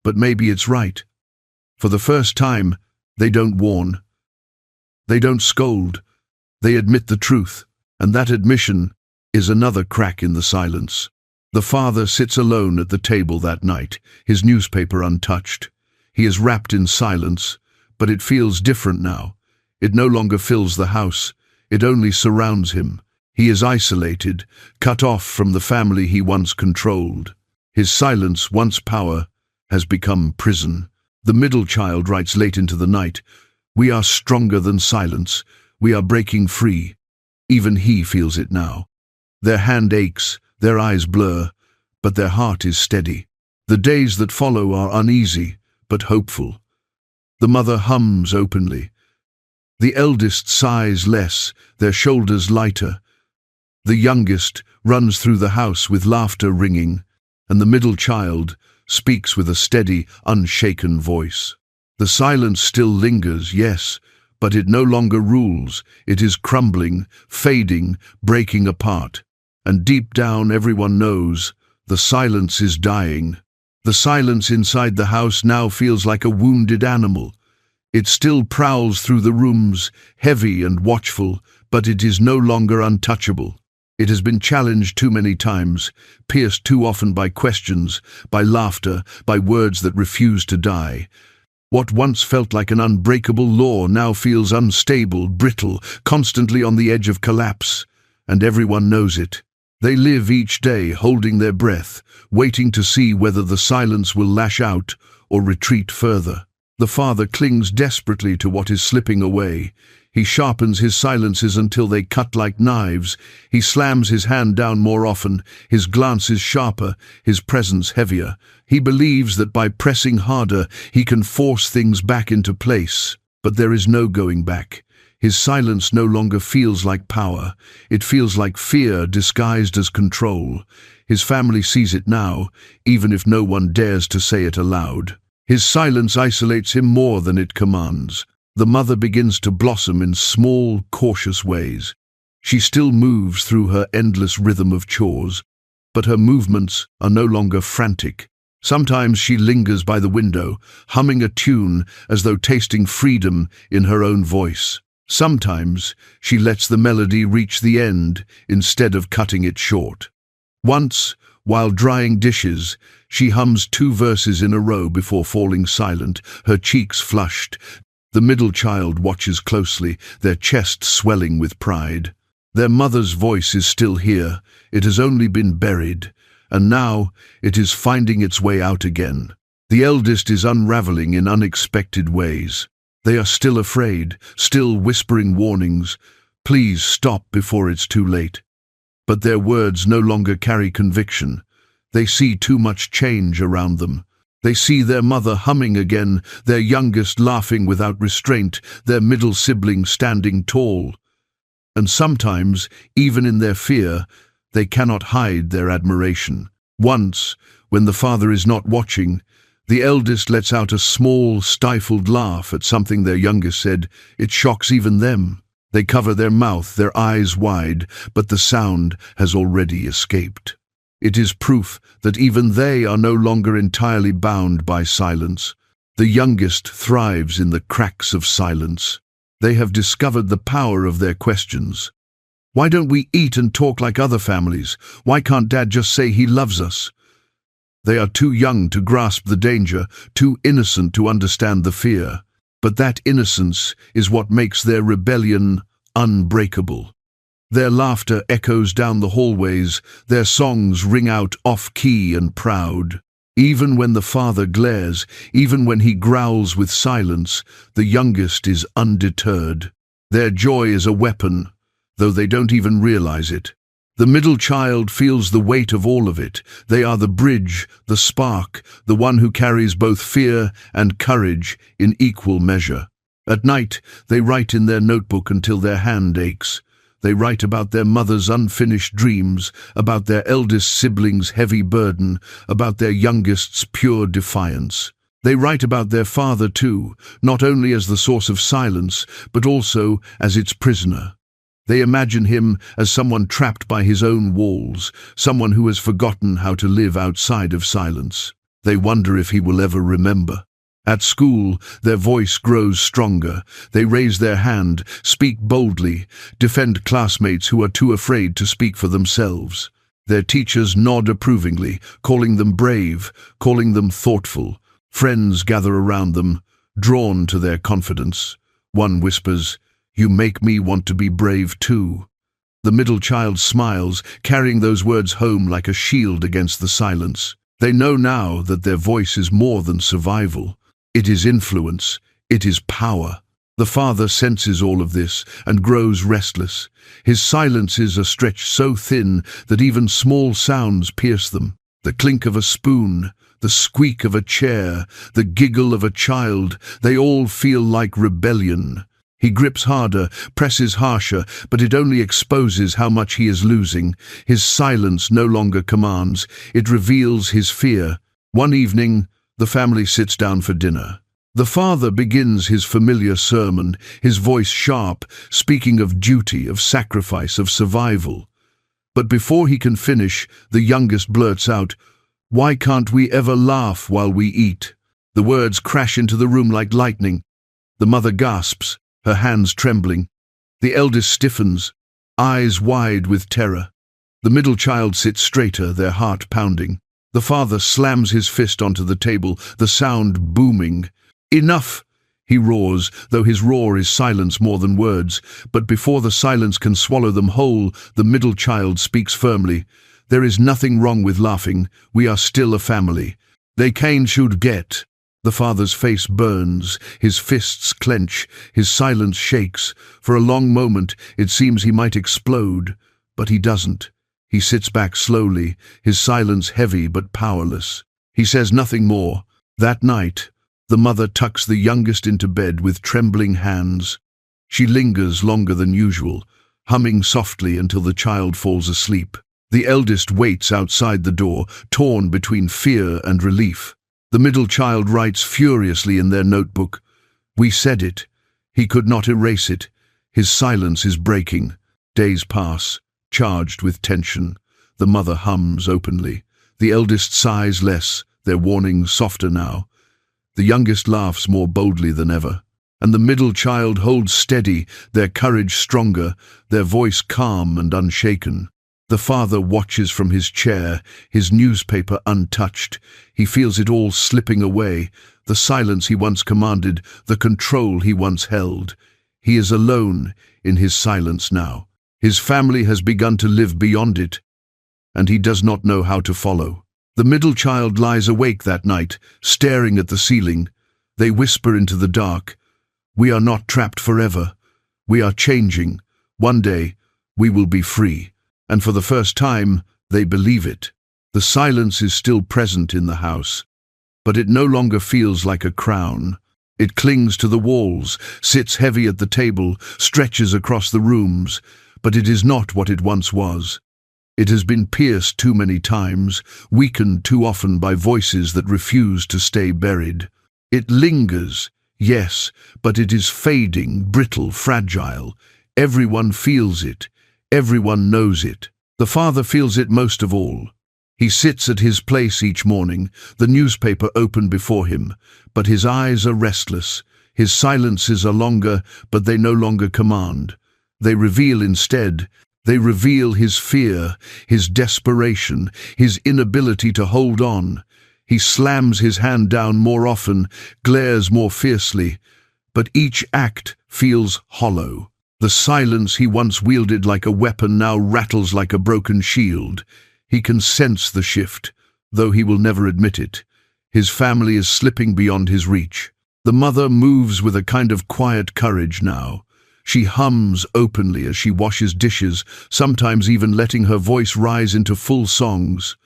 but maybe it's right." For the first time, they don't warn. They don't scold. They admit the truth, and that admission is another crack in the silence. The father sits alone at the table that night, his newspaper untouched. He is wrapped in silence, but it feels different now. It no longer fills the house. It only surrounds him. He is isolated, cut off from the family he once controlled. His silence, once power, has become prison. The middle child writes late into the night, "We are stronger than silence. We are breaking free." Even he feels it now. Their hand aches, their eyes blur, but their heart is steady. The days that follow are uneasy, but hopeful. The mother hums openly. The eldest sighs less, their shoulders lighter. The youngest runs through the house with laughter ringing, and the middle child speaks with a steady, unshaken voice. The silence still lingers, yes, but it no longer rules. It is crumbling, fading, breaking apart. And deep down everyone knows, the silence is dying. The silence inside the house now feels like a wounded animal. It still prowls through the rooms, heavy and watchful, but it is no longer untouchable. It has been challenged too many times, pierced too often by questions, by laughter, by words that refuse to die. What once felt like an unbreakable law now feels unstable, brittle, constantly on the edge of collapse. And everyone knows it. They live each day holding their breath, waiting to see whether the silence will lash out or retreat further. The father clings desperately to what is slipping away. He sharpens his silences until they cut like knives. He slams his hand down more often, his glance is sharper, his presence heavier. He believes that by pressing harder, he can force things back into place. But there is no going back. His silence no longer feels like power. It feels like fear disguised as control. His family sees it now, even if no one dares to say it aloud. His silence isolates him more than it commands. The mother begins to blossom in small, cautious ways. She still moves through her endless rhythm of chores, but her movements are no longer frantic. Sometimes she lingers by the window, humming a tune as though tasting freedom in her own voice. Sometimes she lets the melody reach the end instead of cutting it short. Once, while drying dishes, she hums 2 verses in a row before falling silent, her cheeks flushed. The middle child watches closely, their chest swelling with pride. Their mother's voice is still here, it has only been buried, and now it is finding its way out again. The eldest is unraveling in unexpected ways. They are still afraid, still whispering warnings. Please stop before it's too late. But their words no longer carry conviction. They see too much change around them. They see their mother humming again, their youngest laughing without restraint, their middle sibling standing tall. And sometimes, even in their fear, they cannot hide their admiration. Once, when the father is not watching, the eldest lets out a small, stifled laugh at something their youngest said. It shocks even them. They cover their mouth, their eyes wide, but the sound has already escaped. It is proof that even they are no longer entirely bound by silence. The youngest thrives in the cracks of silence. They have discovered the power of their questions. Why don't we eat and talk like other families? Why can't Dad just say he loves us? They are too young to grasp the danger, too innocent to understand the fear. But that innocence is what makes their rebellion unbreakable. Their laughter echoes down the hallways, their songs ring out off-key and proud. Even when the father glares, even when he growls with silence, the youngest is undeterred. Their joy is a weapon, though they don't even realize it. The middle child feels the weight of all of it. They are the bridge, the spark, the one who carries both fear and courage in equal measure. At night, they write in their notebook until their hand aches. They write about their mother's unfinished dreams, about their eldest sibling's heavy burden, about their youngest's pure defiance. They write about their father too, not only as the source of silence, but also as its prisoner. They imagine him as someone trapped by his own walls, someone who has forgotten how to live outside of silence. They wonder if he will ever remember. At school, their voice grows stronger. They raise their hand, speak boldly, defend classmates who are too afraid to speak for themselves. Their teachers nod approvingly, calling them brave, calling them thoughtful. Friends gather around them, drawn to their confidence. One whispers, "You make me want to be brave too." The middle child smiles, carrying those words home like a shield against the silence. They know now that their voice is more than survival. It is influence. It is power. The father senses all of this and grows restless. His silences are stretched so thin that even small sounds pierce them. The clink of a spoon, the squeak of a chair, the giggle of a child, they all feel like rebellion. He grips harder, presses harsher, but it only exposes how much he is losing. His silence no longer commands. It reveals his fear. One evening, the family sits down for dinner. The father begins his familiar sermon, his voice sharp, speaking of duty, of sacrifice, of survival. But before he can finish, the youngest blurts out, "Why can't we ever laugh while we eat?" The words crash into the room like lightning. The mother gasps, her hands trembling. The eldest stiffens, eyes wide with terror. The middle child sits straighter, their heart pounding. The father slams his fist onto the table, the sound booming. "Enough!" he roars, though his roar is silence more than words. But before the silence can swallow them whole, the middle child speaks firmly. "There is nothing wrong with laughing. We are still a family. They can should get." The father's face burns, his fists clench, his silence shakes. For a long moment, it seems he might explode, but he doesn't. He sits back slowly, his silence heavy but powerless. He says nothing more. That night, the mother tucks the youngest into bed with trembling hands. She lingers longer than usual, humming softly until the child falls asleep. The eldest waits outside the door, torn between fear and relief. The middle child writes furiously in their notebook, "We said it." He could not erase it. His silence is breaking. Days pass, charged with tension. The mother hums openly. The eldest sighs less, their warnings softer now. The youngest laughs more boldly than ever. And the middle child holds steady, their courage stronger, their voice calm and unshaken. The father watches from his chair, his newspaper untouched. He feels it all slipping away, the silence he once commanded, the control he once held. He is alone in his silence now. His family has begun to live beyond it, and he does not know how to follow. The middle child lies awake that night, staring at the ceiling. They whisper into the dark, "We are not trapped forever. We are changing. One day, we will be free." And for the first time, they believe it. The silence is still present in the house, but it no longer feels like a crown. It clings to the walls, sits heavy at the table, stretches across the rooms, but it is not what it once was. It has been pierced too many times, weakened too often by voices that refuse to stay buried. It lingers, yes, but it is fading, brittle, fragile. Everyone feels it. Everyone knows it. The father feels it most of all. He sits at his place each morning, the newspaper open before him, but his eyes are restless. His silences are longer, but they no longer command. They reveal instead. They reveal his fear, his desperation, his inability to hold on. He slams his hand down more often, glares more fiercely, but each act feels hollow. The silence he once wielded like a weapon now rattles like a broken shield. He can sense the shift, though he will never admit it. His family is slipping beyond his reach. The mother moves with a kind of quiet courage now. She hums openly as she washes dishes, sometimes even letting her voice rise into full songs.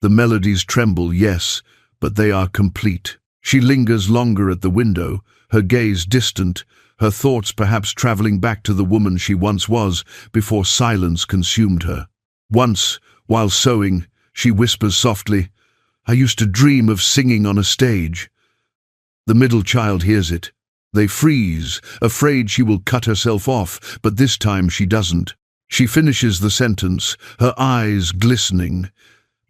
The melodies tremble, yes, but they are complete. She lingers longer at the window, her gaze distant, her thoughts perhaps traveling back to the woman she once was before silence consumed her. Once, while sewing, she whispers softly, "I used to dream of singing on a stage." The middle child hears it. They freeze, afraid she will cut herself off, but this time she doesn't. She finishes the sentence, her eyes glistening.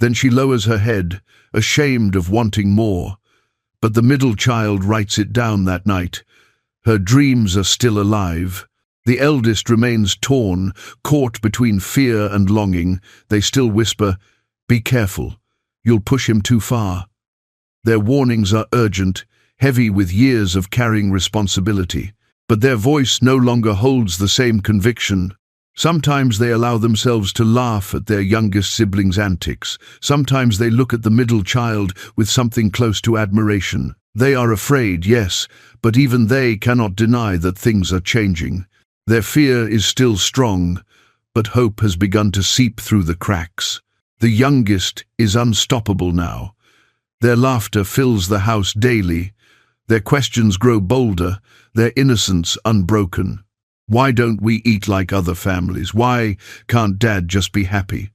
Then she lowers her head, ashamed of wanting more. But the middle child writes it down that night. Her dreams are still alive. The eldest remains torn, caught between fear and longing. They still whisper, "Be careful. You'll push him too far." Their warnings are urgent, heavy with years of carrying responsibility. But their voice no longer holds the same conviction. Sometimes they allow themselves to laugh at their youngest sibling's antics. Sometimes they look at the middle child with something close to admiration. They are afraid, yes, but even they cannot deny that things are changing. Their fear is still strong, but hope has begun to seep through the cracks. The youngest is unstoppable now. Their laughter fills the house daily. Their questions grow bolder, their innocence unbroken. Why don't we eat like other families? Why can't Dad just be happy?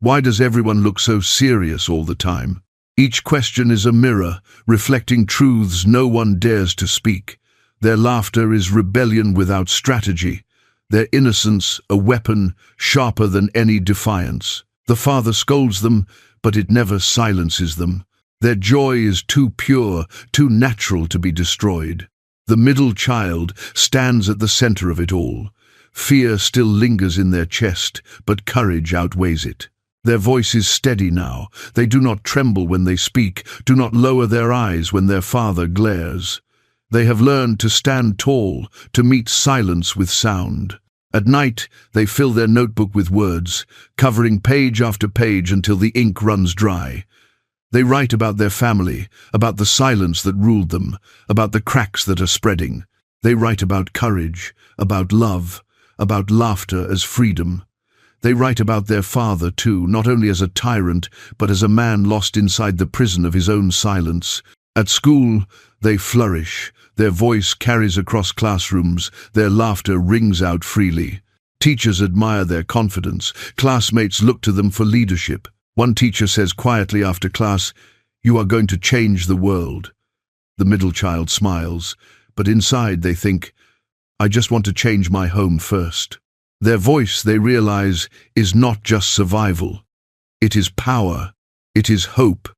Why does everyone look so serious all the time? Each question is a mirror, reflecting truths no one dares to speak. Their laughter is rebellion without strategy. Their innocence a weapon sharper than any defiance. The father scolds them, but it never silences them. Their joy is too pure, too natural to be destroyed. The middle child stands at the center of it all. Fear still lingers in their chest, but courage outweighs it. Their voice is steady now. They do not tremble when they speak, do not lower their eyes when their father glares. They have learned to stand tall, to meet silence with sound. At night, they fill their notebook with words, covering page after page until the ink runs dry. They write about their family, about the silence that ruled them, about the cracks that are spreading. They write about courage, about love, about laughter as freedom. They write about their father, too, not only as a tyrant, but as a man lost inside the prison of his own silence. At school, they flourish. Their voice carries across classrooms. Their laughter rings out freely. Teachers admire their confidence. Classmates look to them for leadership. One teacher says quietly after class, "You are going to change the world." The middle child smiles, but inside they think, "I just want to change my home first." Their voice, they realize, is not just survival. It is power. It is hope.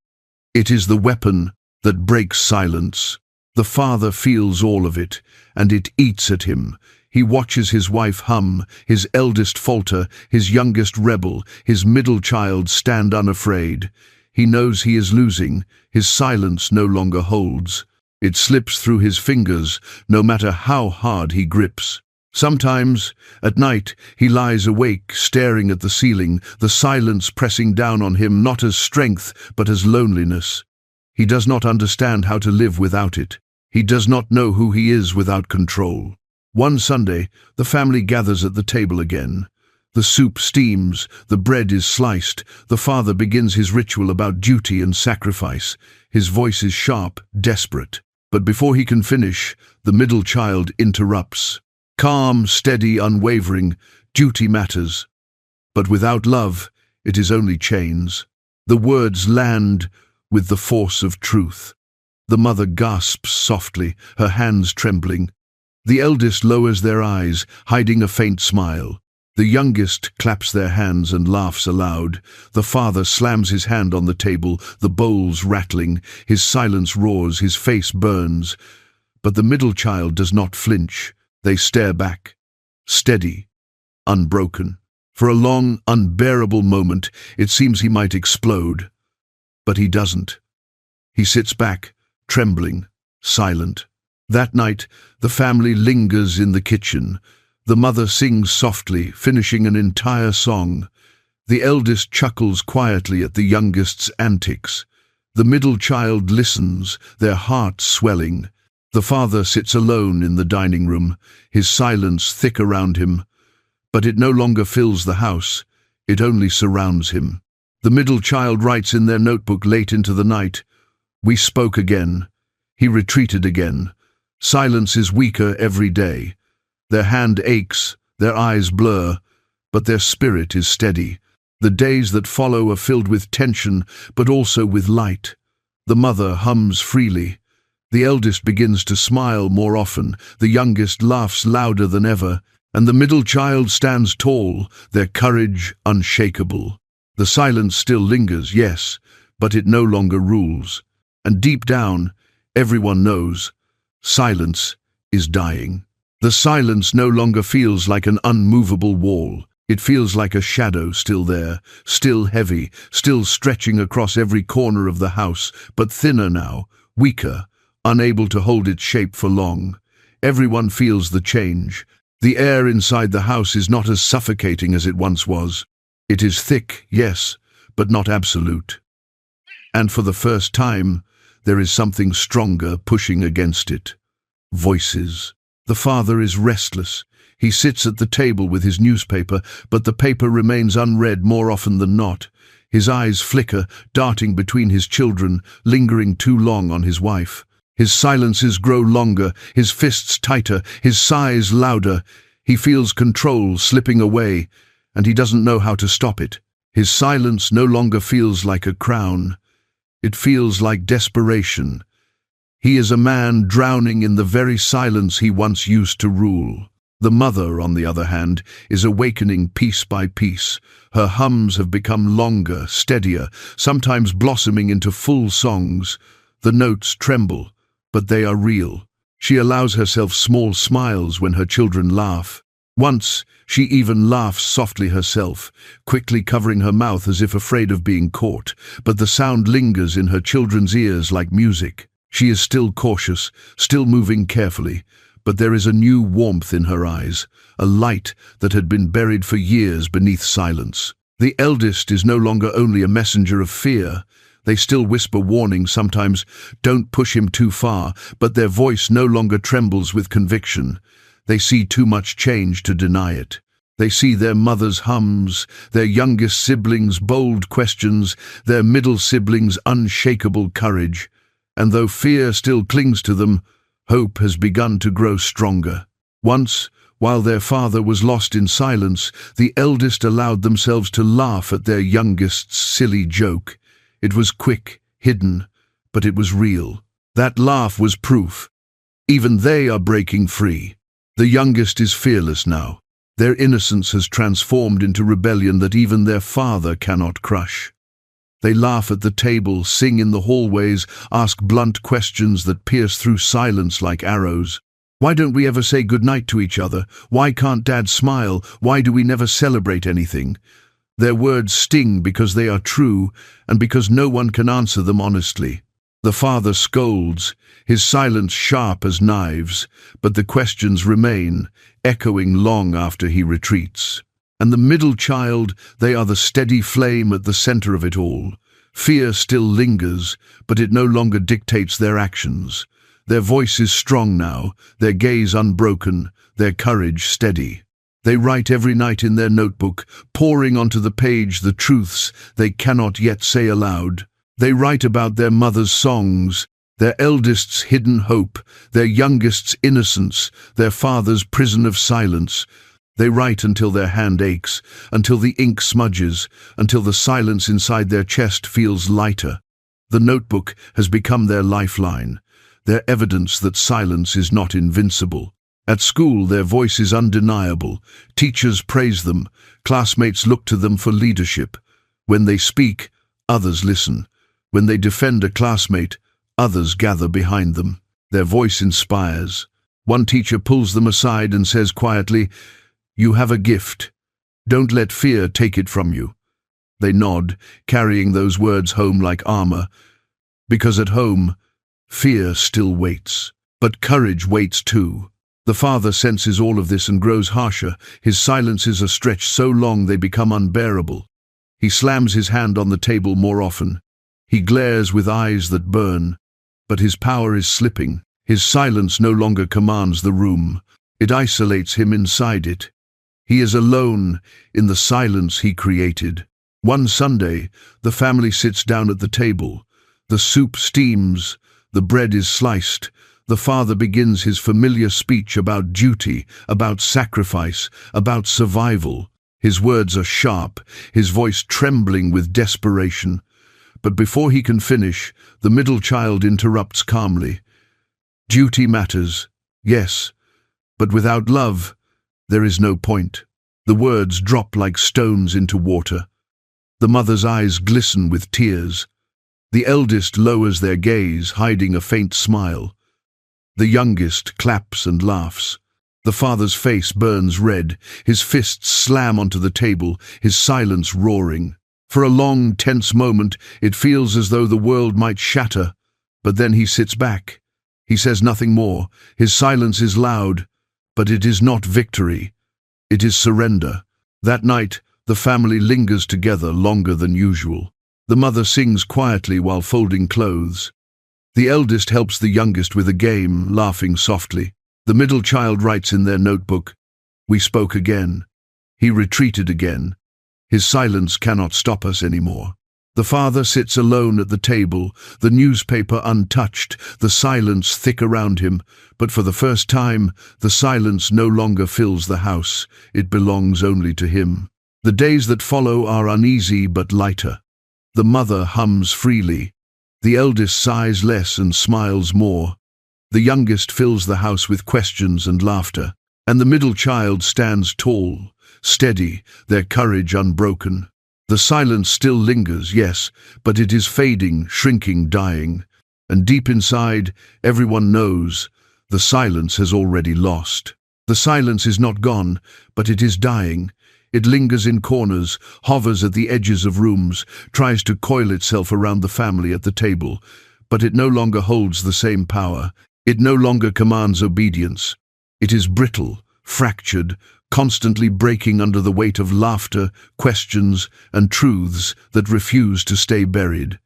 It is the weapon that breaks silence. The father feels all of it, and it eats at him. He watches his wife hum, his eldest falter, his youngest rebel, his middle child stand unafraid. He knows he is losing. His silence no longer holds. It slips through his fingers, no matter how hard he grips. Sometimes, at night, he lies awake, staring at the ceiling, the silence pressing down on him not as strength, but as loneliness. He does not understand how to live without it. He does not know who he is without control. One Sunday, the family gathers at the table again. The soup steams, the bread is sliced, the father begins his ritual about duty and sacrifice. His voice is sharp, desperate. But before he can finish, the middle child interrupts. Calm, steady, unwavering, duty matters. But without love, it is only chains. The words land with the force of truth. The mother gasps softly, her hands trembling. The eldest lowers their eyes, hiding a faint smile. The youngest claps their hands and laughs aloud. The father slams his hand on the table, the bowls rattling. His silence roars, his face burns. But the middle child does not flinch. They stare back, steady, unbroken. For a long, unbearable moment, it seems he might explode. But he doesn't. He sits back, trembling, silent. That night, the family lingers in the kitchen. The mother sings softly, finishing an entire song. The eldest chuckles quietly at the youngest's antics. The middle child listens, their hearts swelling. The father sits alone in the dining room, his silence thick around him. But it no longer fills the house, it only surrounds him. The middle child writes in their notebook late into the night, "We spoke again." He retreated again. Silence is weaker every day. Their hand aches, their eyes blur, but their spirit is steady. The days that follow are filled with tension, but also with light. The mother hums freely. The eldest begins to smile more often, the youngest laughs louder than ever, and the middle child stands tall, their courage unshakable. The silence still lingers, yes, but it no longer rules. And deep down, everyone knows, silence is dying. The silence no longer feels like an unmovable wall. It feels like a shadow still there, still heavy, still stretching across every corner of the house, but thinner now, weaker, unable to hold its shape for long. Everyone feels the change. The air inside the house is not as suffocating as it once was. It is thick, yes, but not absolute. And for the first time, there is something stronger pushing against it. Voices. The father is restless. He sits at the table with his newspaper, but the paper remains unread more often than not. His eyes flicker, darting between his children, lingering too long on his wife. His silences grow longer, his fists tighter, his sighs louder. He feels control slipping away, and he doesn't know how to stop it. His silence no longer feels like a crown. It feels like desperation. He is a man drowning in the very silence he once used to rule. The mother, on the other hand, is awakening piece by piece. Her hums have become longer, steadier, sometimes blossoming into full songs. The notes tremble, but they are real. She allows herself small smiles when her children laugh. Once, she even laughs softly herself, quickly covering her mouth as if afraid of being caught, but the sound lingers in her children's ears like music. She is still cautious, still moving carefully, but there is a new warmth in her eyes, a light that had been buried for years beneath silence. The eldest is no longer only a messenger of fear. They still whisper warnings sometimes, "Don't push him too far," but their voice no longer trembles with conviction. They see too much change to deny it. They see their mother's hums, their youngest siblings' bold questions, their middle siblings' unshakable courage. And though fear still clings to them, hope has begun to grow stronger. Once, while their father was lost in silence, the eldest allowed themselves to laugh at their youngest's silly joke. It was quick, hidden, but it was real. That laugh was proof. Even they are breaking free. The youngest is fearless now. Their innocence has transformed into rebellion that even their father cannot crush. They laugh at the table, sing in the hallways, ask blunt questions that pierce through silence like arrows. Why don't we ever say goodnight to each other? Why can't Dad smile? Why do we never celebrate anything? Their words sting because they are true and because no one can answer them honestly. The father scolds, his silence sharp as knives, but the questions remain, echoing long after he retreats. And the middle child, they are the steady flame at the center of it all. Fear still lingers, but it no longer dictates their actions. Their voice is strong now, their gaze unbroken, their courage steady. They write every night in their notebook, pouring onto the page the truths they cannot yet say aloud. They write about their mother's songs, their eldest's hidden hope, their youngest's innocence, their father's prison of silence. They write until their hand aches, until the ink smudges, until the silence inside their chest feels lighter. The notebook has become their lifeline, their evidence that silence is not invincible. At school, their voice is undeniable. Teachers praise them, classmates look to them for leadership. When they speak, others listen. When they defend a classmate, others gather behind them. Their voice inspires. One teacher pulls them aside and says quietly, "You have a gift. Don't let fear take it from you." They nod, carrying those words home like armor. Because at home, fear still waits. But courage waits too. The father senses all of this and grows harsher. His silences are stretched so long they become unbearable. He slams his hand on the table more often. He glares with eyes that burn. But his power is slipping. His silence no longer commands the room. It isolates him inside it. He is alone in the silence he created. One Sunday, the family sits down at the table. The soup steams, the bread is sliced. The father begins his familiar speech about duty, about sacrifice, about survival. His words are sharp, his voice trembling with desperation. But before he can finish, the middle child interrupts calmly. Duty matters, yes, but without love, there is no point. The words drop like stones into water. The mother's eyes glisten with tears. The eldest lowers their gaze, hiding a faint smile. The youngest claps and laughs. The father's face burns red, his fists slam onto the table, his silence roaring. For a long, tense moment, it feels as though the world might shatter, but then he sits back. He says nothing more. His silence is loud, but it is not victory. It is surrender. That night, the family lingers together longer than usual. The mother sings quietly while folding clothes. The eldest helps the youngest with a game, laughing softly. The middle child writes in their notebook, "We spoke again." He retreated again. His silence cannot stop us anymore. The father sits alone at the table, the newspaper untouched, the silence thick around him. But for the first time, the silence no longer fills the house. It belongs only to him. The days that follow are uneasy but lighter. The mother hums freely. The eldest sighs less and smiles more. The youngest fills the house with questions and laughter. And the middle child stands tall, steady, their courage unbroken. The silence still lingers, yes, but it is fading, shrinking, dying. And deep inside, everyone knows the silence has already lost. The silence is not gone, but it is dying. It lingers in corners, hovers at the edges of rooms, tries to coil itself around the family at the table. But it no longer holds the same power. It no longer commands obedience. It is brittle, fractured, constantly breaking under the weight of laughter, questions, and truths that refuse to stay buried.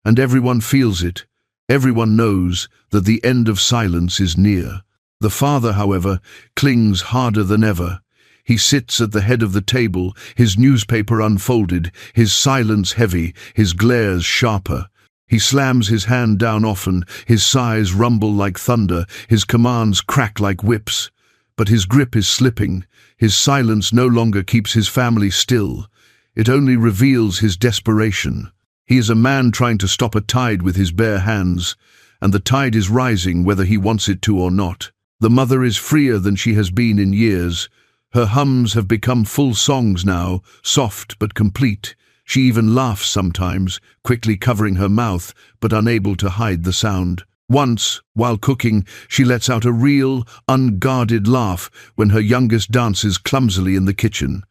And everyone feels it. Everyone knows that the end of silence is near. The father, however, clings harder than ever. He sits at the head of the table, his newspaper unfolded, his silence heavy, his glares sharper. He slams his hand down often, his sighs rumble like thunder, his commands crack like whips. But his grip is slipping. His silence no longer keeps his family still. It only reveals his desperation. He is a man trying to stop a tide with his bare hands, and the tide is rising whether he wants it to or not. The mother is freer than she has been in years. Her hums have become full songs now, soft but complete. She even laughs sometimes, quickly covering her mouth, but unable to hide the sound. Once, while cooking, she lets out a real, unguarded laugh when her youngest dances clumsily in the kitchen.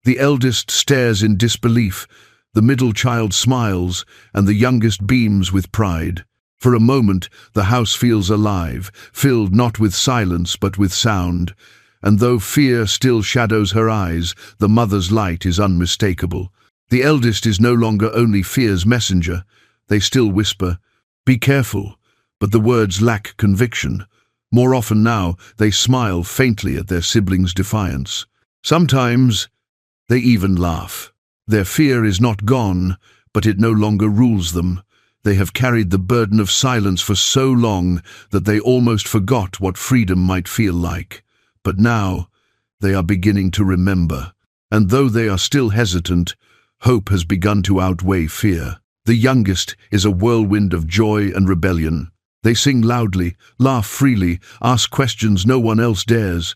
The eldest stares in disbelief, the middle child smiles, and the youngest beams with pride. For a moment, the house feels alive, filled not with silence but with sound. And though fear still shadows her eyes, the mother's light is unmistakable. The eldest is no longer only fear's messenger. They still whisper, "Be careful," but the words lack conviction. More often now, they smile faintly at their siblings' defiance. Sometimes, they even laugh. Their fear is not gone, but it no longer rules them. They have carried the burden of silence for so long that they almost forgot what freedom might feel like. But now, they are beginning to remember. And though they are still hesitant, hope has begun to outweigh fear. The youngest is a whirlwind of joy and rebellion. They sing loudly, laugh freely, ask questions no one else dares.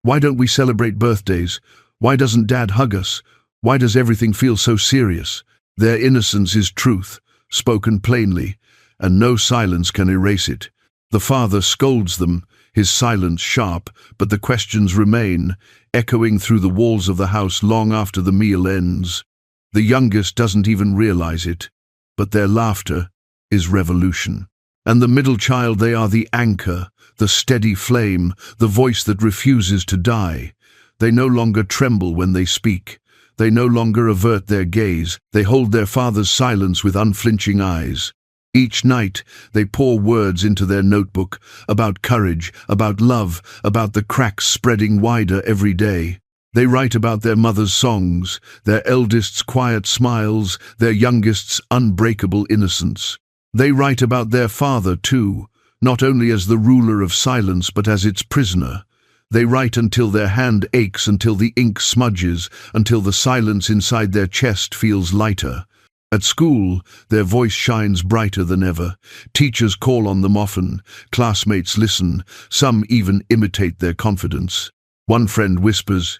Why don't we celebrate birthdays? Why doesn't Dad hug us? Why does everything feel so serious? Their innocence is truth, spoken plainly, and no silence can erase it. The father scolds them, his silence sharp, but the questions remain, echoing through the walls of the house long after the meal ends. The youngest doesn't even realize it, but their laughter is revolution. And the middle child, they are the anchor, the steady flame, the voice that refuses to die. They no longer tremble when they speak. They no longer avert their gaze. They hold their father's silence with unflinching eyes. Each night, they pour words into their notebook about courage, about love, about the cracks spreading wider every day. They write about their mother's songs, their eldest's quiet smiles, their youngest's unbreakable innocence. They write about their father, too, not only as the ruler of silence but as its prisoner. They write until their hand aches, until the ink smudges, until the silence inside their chest feels lighter. At school, their voice shines brighter than ever. Teachers call on them often. Classmates listen. Some even imitate their confidence. One friend whispers,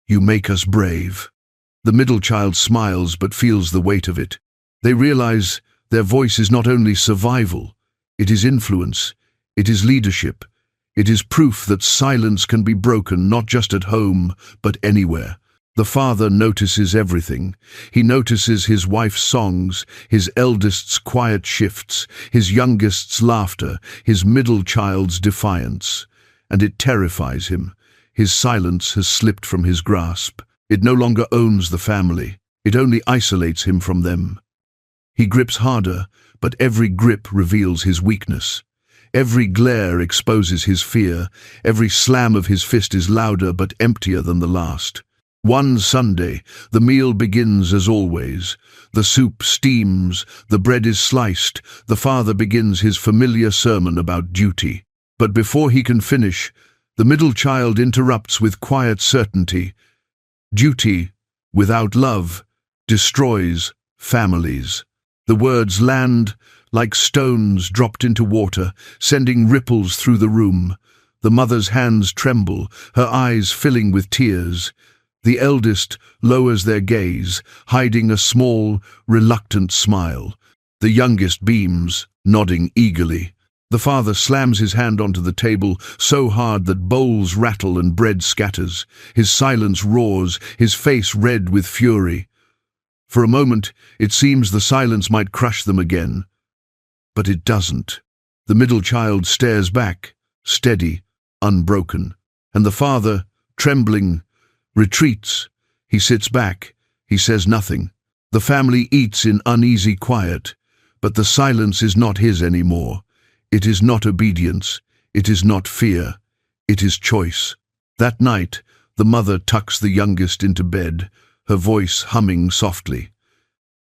"You make us brave." The middle child smiles but feels the weight of it. They realize their voice is not only survival, it is influence, it is leadership, it is proof that silence can be broken not just at home, but anywhere. The father notices everything. He notices his wife's songs, his eldest's quiet shifts, his youngest's laughter, his middle child's defiance. And it terrifies him. His silence has slipped from his grasp. It no longer owns the family. It only isolates him from them. He grips harder, but every grip reveals his weakness. Every glare exposes his fear. Every slam of his fist is louder but emptier than the last. One Sunday, the meal begins as always. The soup steams, the bread is sliced, the father begins his familiar sermon about duty. But before he can finish, the middle child interrupts with quiet certainty. Duty, without love, destroys families. The words land like stones dropped into water, sending ripples through the room. The mother's hands tremble, her eyes filling with tears. The eldest lowers their gaze, hiding a small, reluctant smile. The youngest beams, nodding eagerly. The father slams his hand onto the table so hard that bowls rattle and bread scatters. His silence roars, his face red with fury. For a moment, it seems the silence might crush them again. But it doesn't. The middle child stares back, steady, unbroken. And the father, trembling, retreats. He sits back. He says nothing. The family eats in uneasy quiet, but the silence is not his anymore. It is not obedience. It is not fear. It is choice. That night, the mother tucks the youngest into bed, her voice humming softly.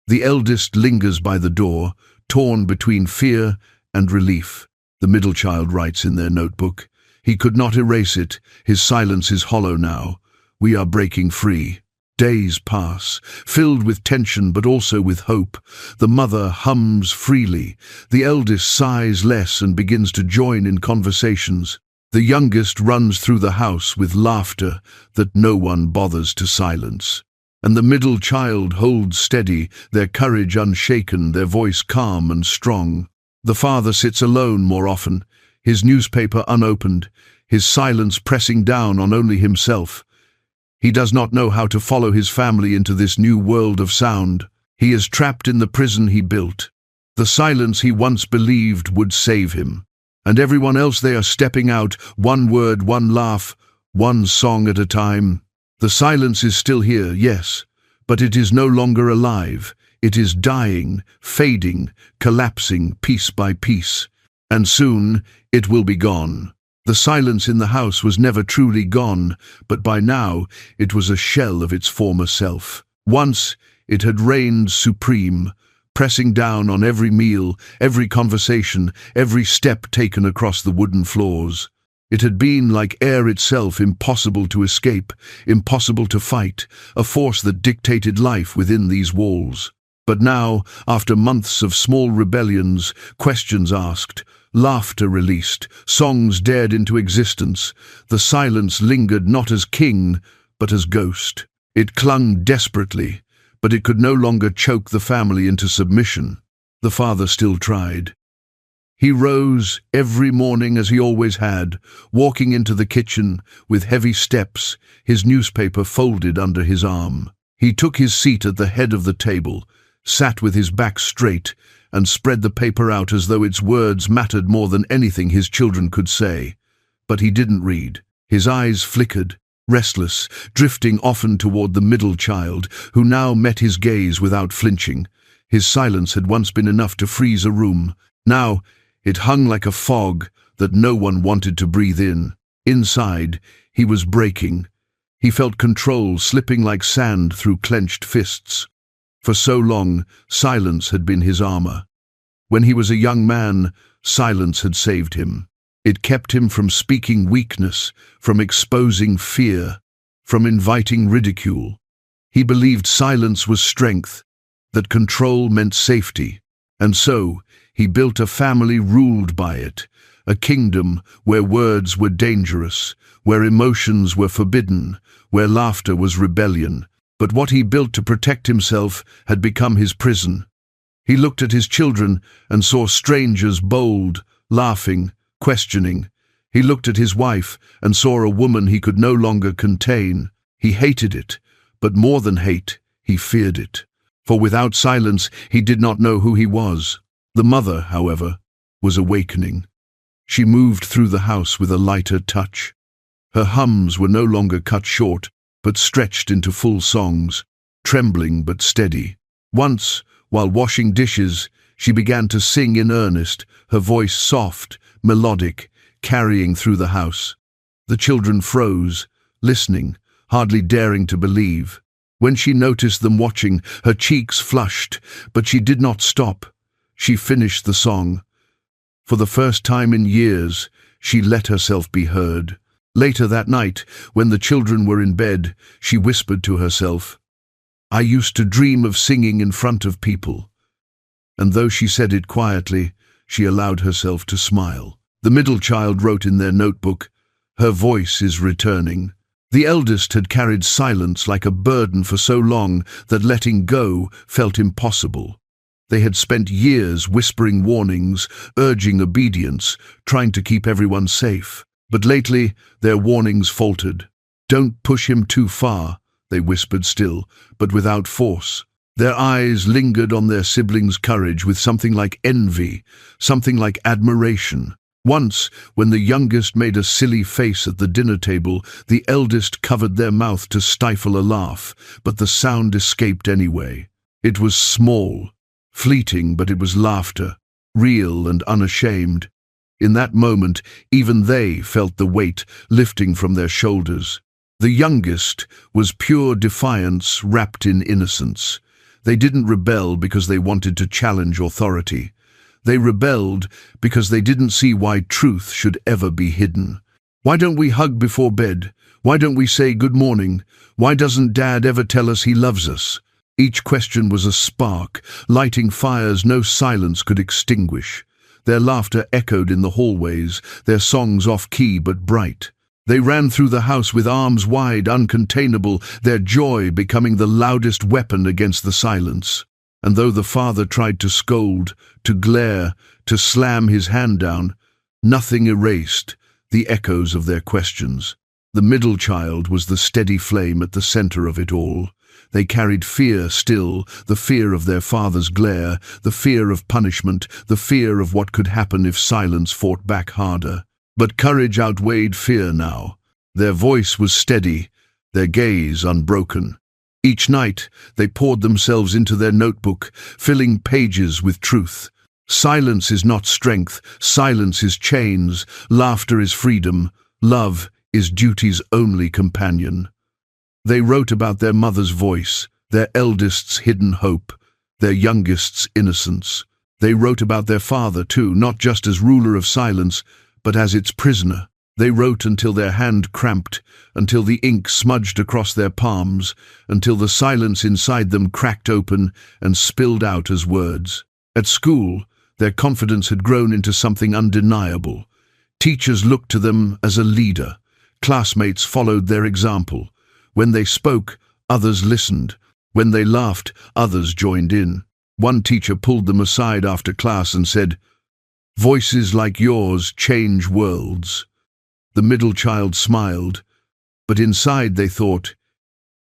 The eldest lingers by the door, torn between fear and relief. The middle child writes in their notebook. He could not erase it. His silence is hollow now. We are breaking free. Days pass, filled with tension but also with hope. The mother hums freely. The eldest sighs less and begins to join in conversations. The youngest runs through the house with laughter that no one bothers to silence. And the middle child holds steady, their courage unshaken, their voice calm and strong. The father sits alone more often, his newspaper unopened, his silence pressing down on only himself. He does not know how to follow his family into this new world of sound. He is trapped in the prison he built. The silence he once believed would save him. And everyone else, they are stepping out, one word, one laugh, one song at a time. The silence is still here, yes, but it is no longer alive. It is dying, fading, collapsing piece by piece. And soon it will be gone. The silence in the house was never truly gone, but by now it was a shell of its former self. Once it had reigned supreme, pressing down on every meal, every conversation, every step taken across the wooden floors. It had been like air itself, impossible to escape, impossible to fight, a force that dictated life within these walls. But now, after months of small rebellions, questions asked, laughter released, songs dared into existence, the silence lingered not as king, but as ghost. It clung desperately, but it could no longer choke the family into submission. The father still tried. He rose every morning as he always had, walking into the kitchen with heavy steps, his newspaper folded under his arm. He took his seat at the head of the table, sat with his back straight, and spread the paper out as though its words mattered more than anything his children could say. But he didn't read. His eyes flickered, restless, drifting often toward the middle child, who now met his gaze without flinching. His silence had once been enough to freeze a room. Now it hung like a fog that no one wanted to breathe in. Inside, he was breaking. He felt control slipping like sand through clenched fists. For so long, silence had been his armor. When he was a young man, silence had saved him. It kept him from speaking weakness, from exposing fear, from inviting ridicule. He believed silence was strength, that control meant safety, and so he built a family ruled by it, a kingdom where words were dangerous, where emotions were forbidden, where laughter was rebellion. But what he built to protect himself had become his prison. He looked at his children and saw strangers bold, laughing, questioning. He looked at his wife and saw a woman he could no longer contain. He hated it, but more than hate, he feared it. For without silence, he did not know who he was. The mother, however, was awakening. She moved through the house with a lighter touch. Her hums were no longer cut short, but stretched into full songs, trembling but steady. Once, while washing dishes, she began to sing in earnest, her voice soft, melodic, carrying through the house. The children froze, listening, hardly daring to believe. When she noticed them watching, her cheeks flushed, but she did not stop. She finished the song. For the first time in years, she let herself be heard. Later that night, when the children were in bed, she whispered to herself, "I used to dream of singing in front of people." And though she said it quietly, she allowed herself to smile. The middle child wrote in their notebook, "Her voice is returning." The eldest had carried silence like a burden for so long that letting go felt impossible. They had spent years whispering warnings, urging obedience, trying to keep everyone safe. But lately, their warnings faltered. "Don't push him too far," they whispered still, but without force. Their eyes lingered on their siblings' courage with something like envy, something like admiration. Once, when the youngest made a silly face at the dinner table, the eldest covered their mouth to stifle a laugh, but the sound escaped anyway. It was small, fleeting, but it was laughter, real and unashamed. In that moment, even they felt the weight lifting from their shoulders. The youngest was pure defiance wrapped in innocence. They didn't rebel because they wanted to challenge authority. They rebelled because they didn't see why truth should ever be hidden. "Why don't we hug before bed? Why don't we say good morning? Why doesn't Dad ever tell us he loves us?" Each question was a spark, lighting fires no silence could extinguish. Their laughter echoed in the hallways, their songs off-key but bright. They ran through the house with arms wide, uncontainable, their joy becoming the loudest weapon against the silence. And though the father tried to scold, to glare, to slam his hand down, nothing erased the echoes of their questions. The middle child was the steady flame at the center of it all. They carried fear still, the fear of their father's glare, the fear of punishment, the fear of what could happen if silence fought back harder. But courage outweighed fear now. Their voice was steady, their gaze unbroken. Each night they poured themselves into their notebook, filling pages with truth. Silence is not strength, silence is chains, laughter is freedom, love is duty's only companion. They wrote about their mother's voice, their eldest's hidden hope, their youngest's innocence. They wrote about their father too, not just as ruler of silence, but as its prisoner. They wrote until their hand cramped, until the ink smudged across their palms, until the silence inside them cracked open and spilled out as words. At school, their confidence had grown into something undeniable. Teachers looked to them as a leader. Classmates followed their example. When they spoke, others listened. When they laughed, others joined in. One teacher pulled them aside after class and said, "Voices like yours change worlds." The middle child smiled, but inside they thought,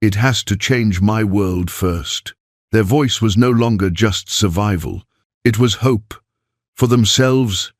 "It has to change my world first." Their voice was no longer just survival. It was hope, for themselves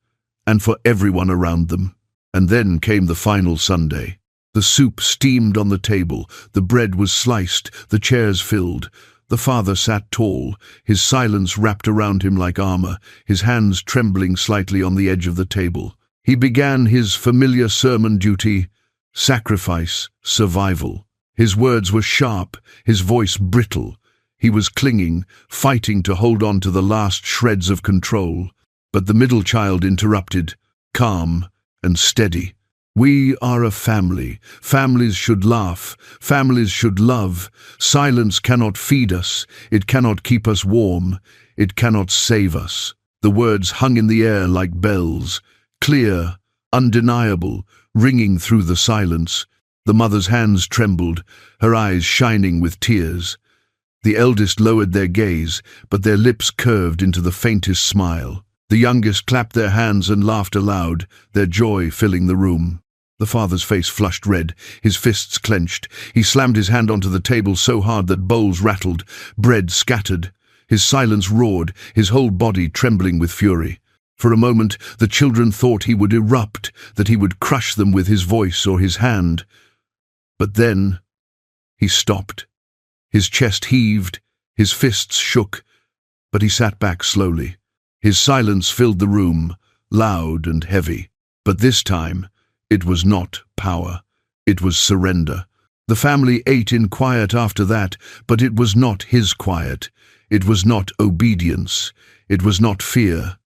and for everyone around them. And then came the final Sunday. The soup steamed on the table, the bread was sliced, the chairs filled. The father sat tall, his silence wrapped around him like armor, his hands trembling slightly on the edge of the table. He began his familiar sermon duty: sacrifice, survival. His words were sharp, his voice brittle. He was clinging, fighting to hold on to the last shreds of control. But the middle child interrupted, calm and steady. "We are a family. Families should laugh. Families should love. Silence cannot feed us. It cannot keep us warm. It cannot save us." The words hung in the air like bells, clear, undeniable, ringing through the silence. The mother's hands trembled, her eyes shining with tears. The eldest lowered their gaze, but their lips curved into the faintest smile. The youngest clapped their hands and laughed aloud, their joy filling the room. The father's face flushed red, his fists clenched. He slammed his hand onto the table so hard that bowls rattled, bread scattered. His silence roared, his whole body trembling with fury. For a moment, the children thought he would erupt, that he would crush them with his voice or his hand. But then he stopped. His chest heaved, his fists shook, but he sat back slowly. His silence filled the room, loud and heavy. But this time, it was not power. It was surrender. The family ate in quiet after that, but it was not his quiet. It was not obedience. It was not fear.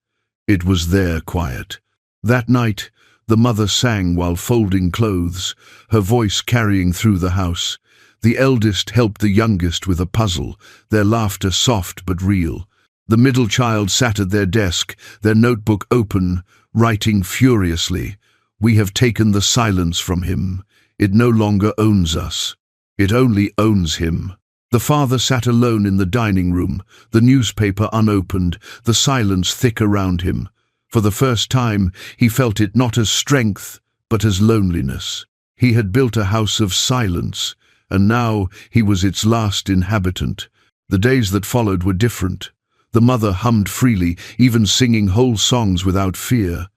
It was their quiet. That night, the mother sang while folding clothes, her voice carrying through the house. The eldest helped the youngest with a puzzle, their laughter soft but real. The middle child sat at their desk, their notebook open, writing furiously. "We have taken the silence from him. It no longer owns us. It only owns him." The father sat alone in the dining room, the newspaper unopened, the silence thick around him. For the first time, he felt it not as strength, but as loneliness. He had built a house of silence, and now he was its last inhabitant. The days that followed were different. The mother hummed freely, even singing whole songs without fear.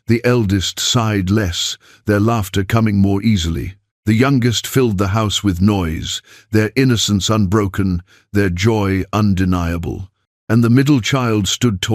The eldest sighed less, their laughter coming more easily. The youngest filled the house with noise, their innocence unbroken, their joy undeniable. And the middle child stood tall,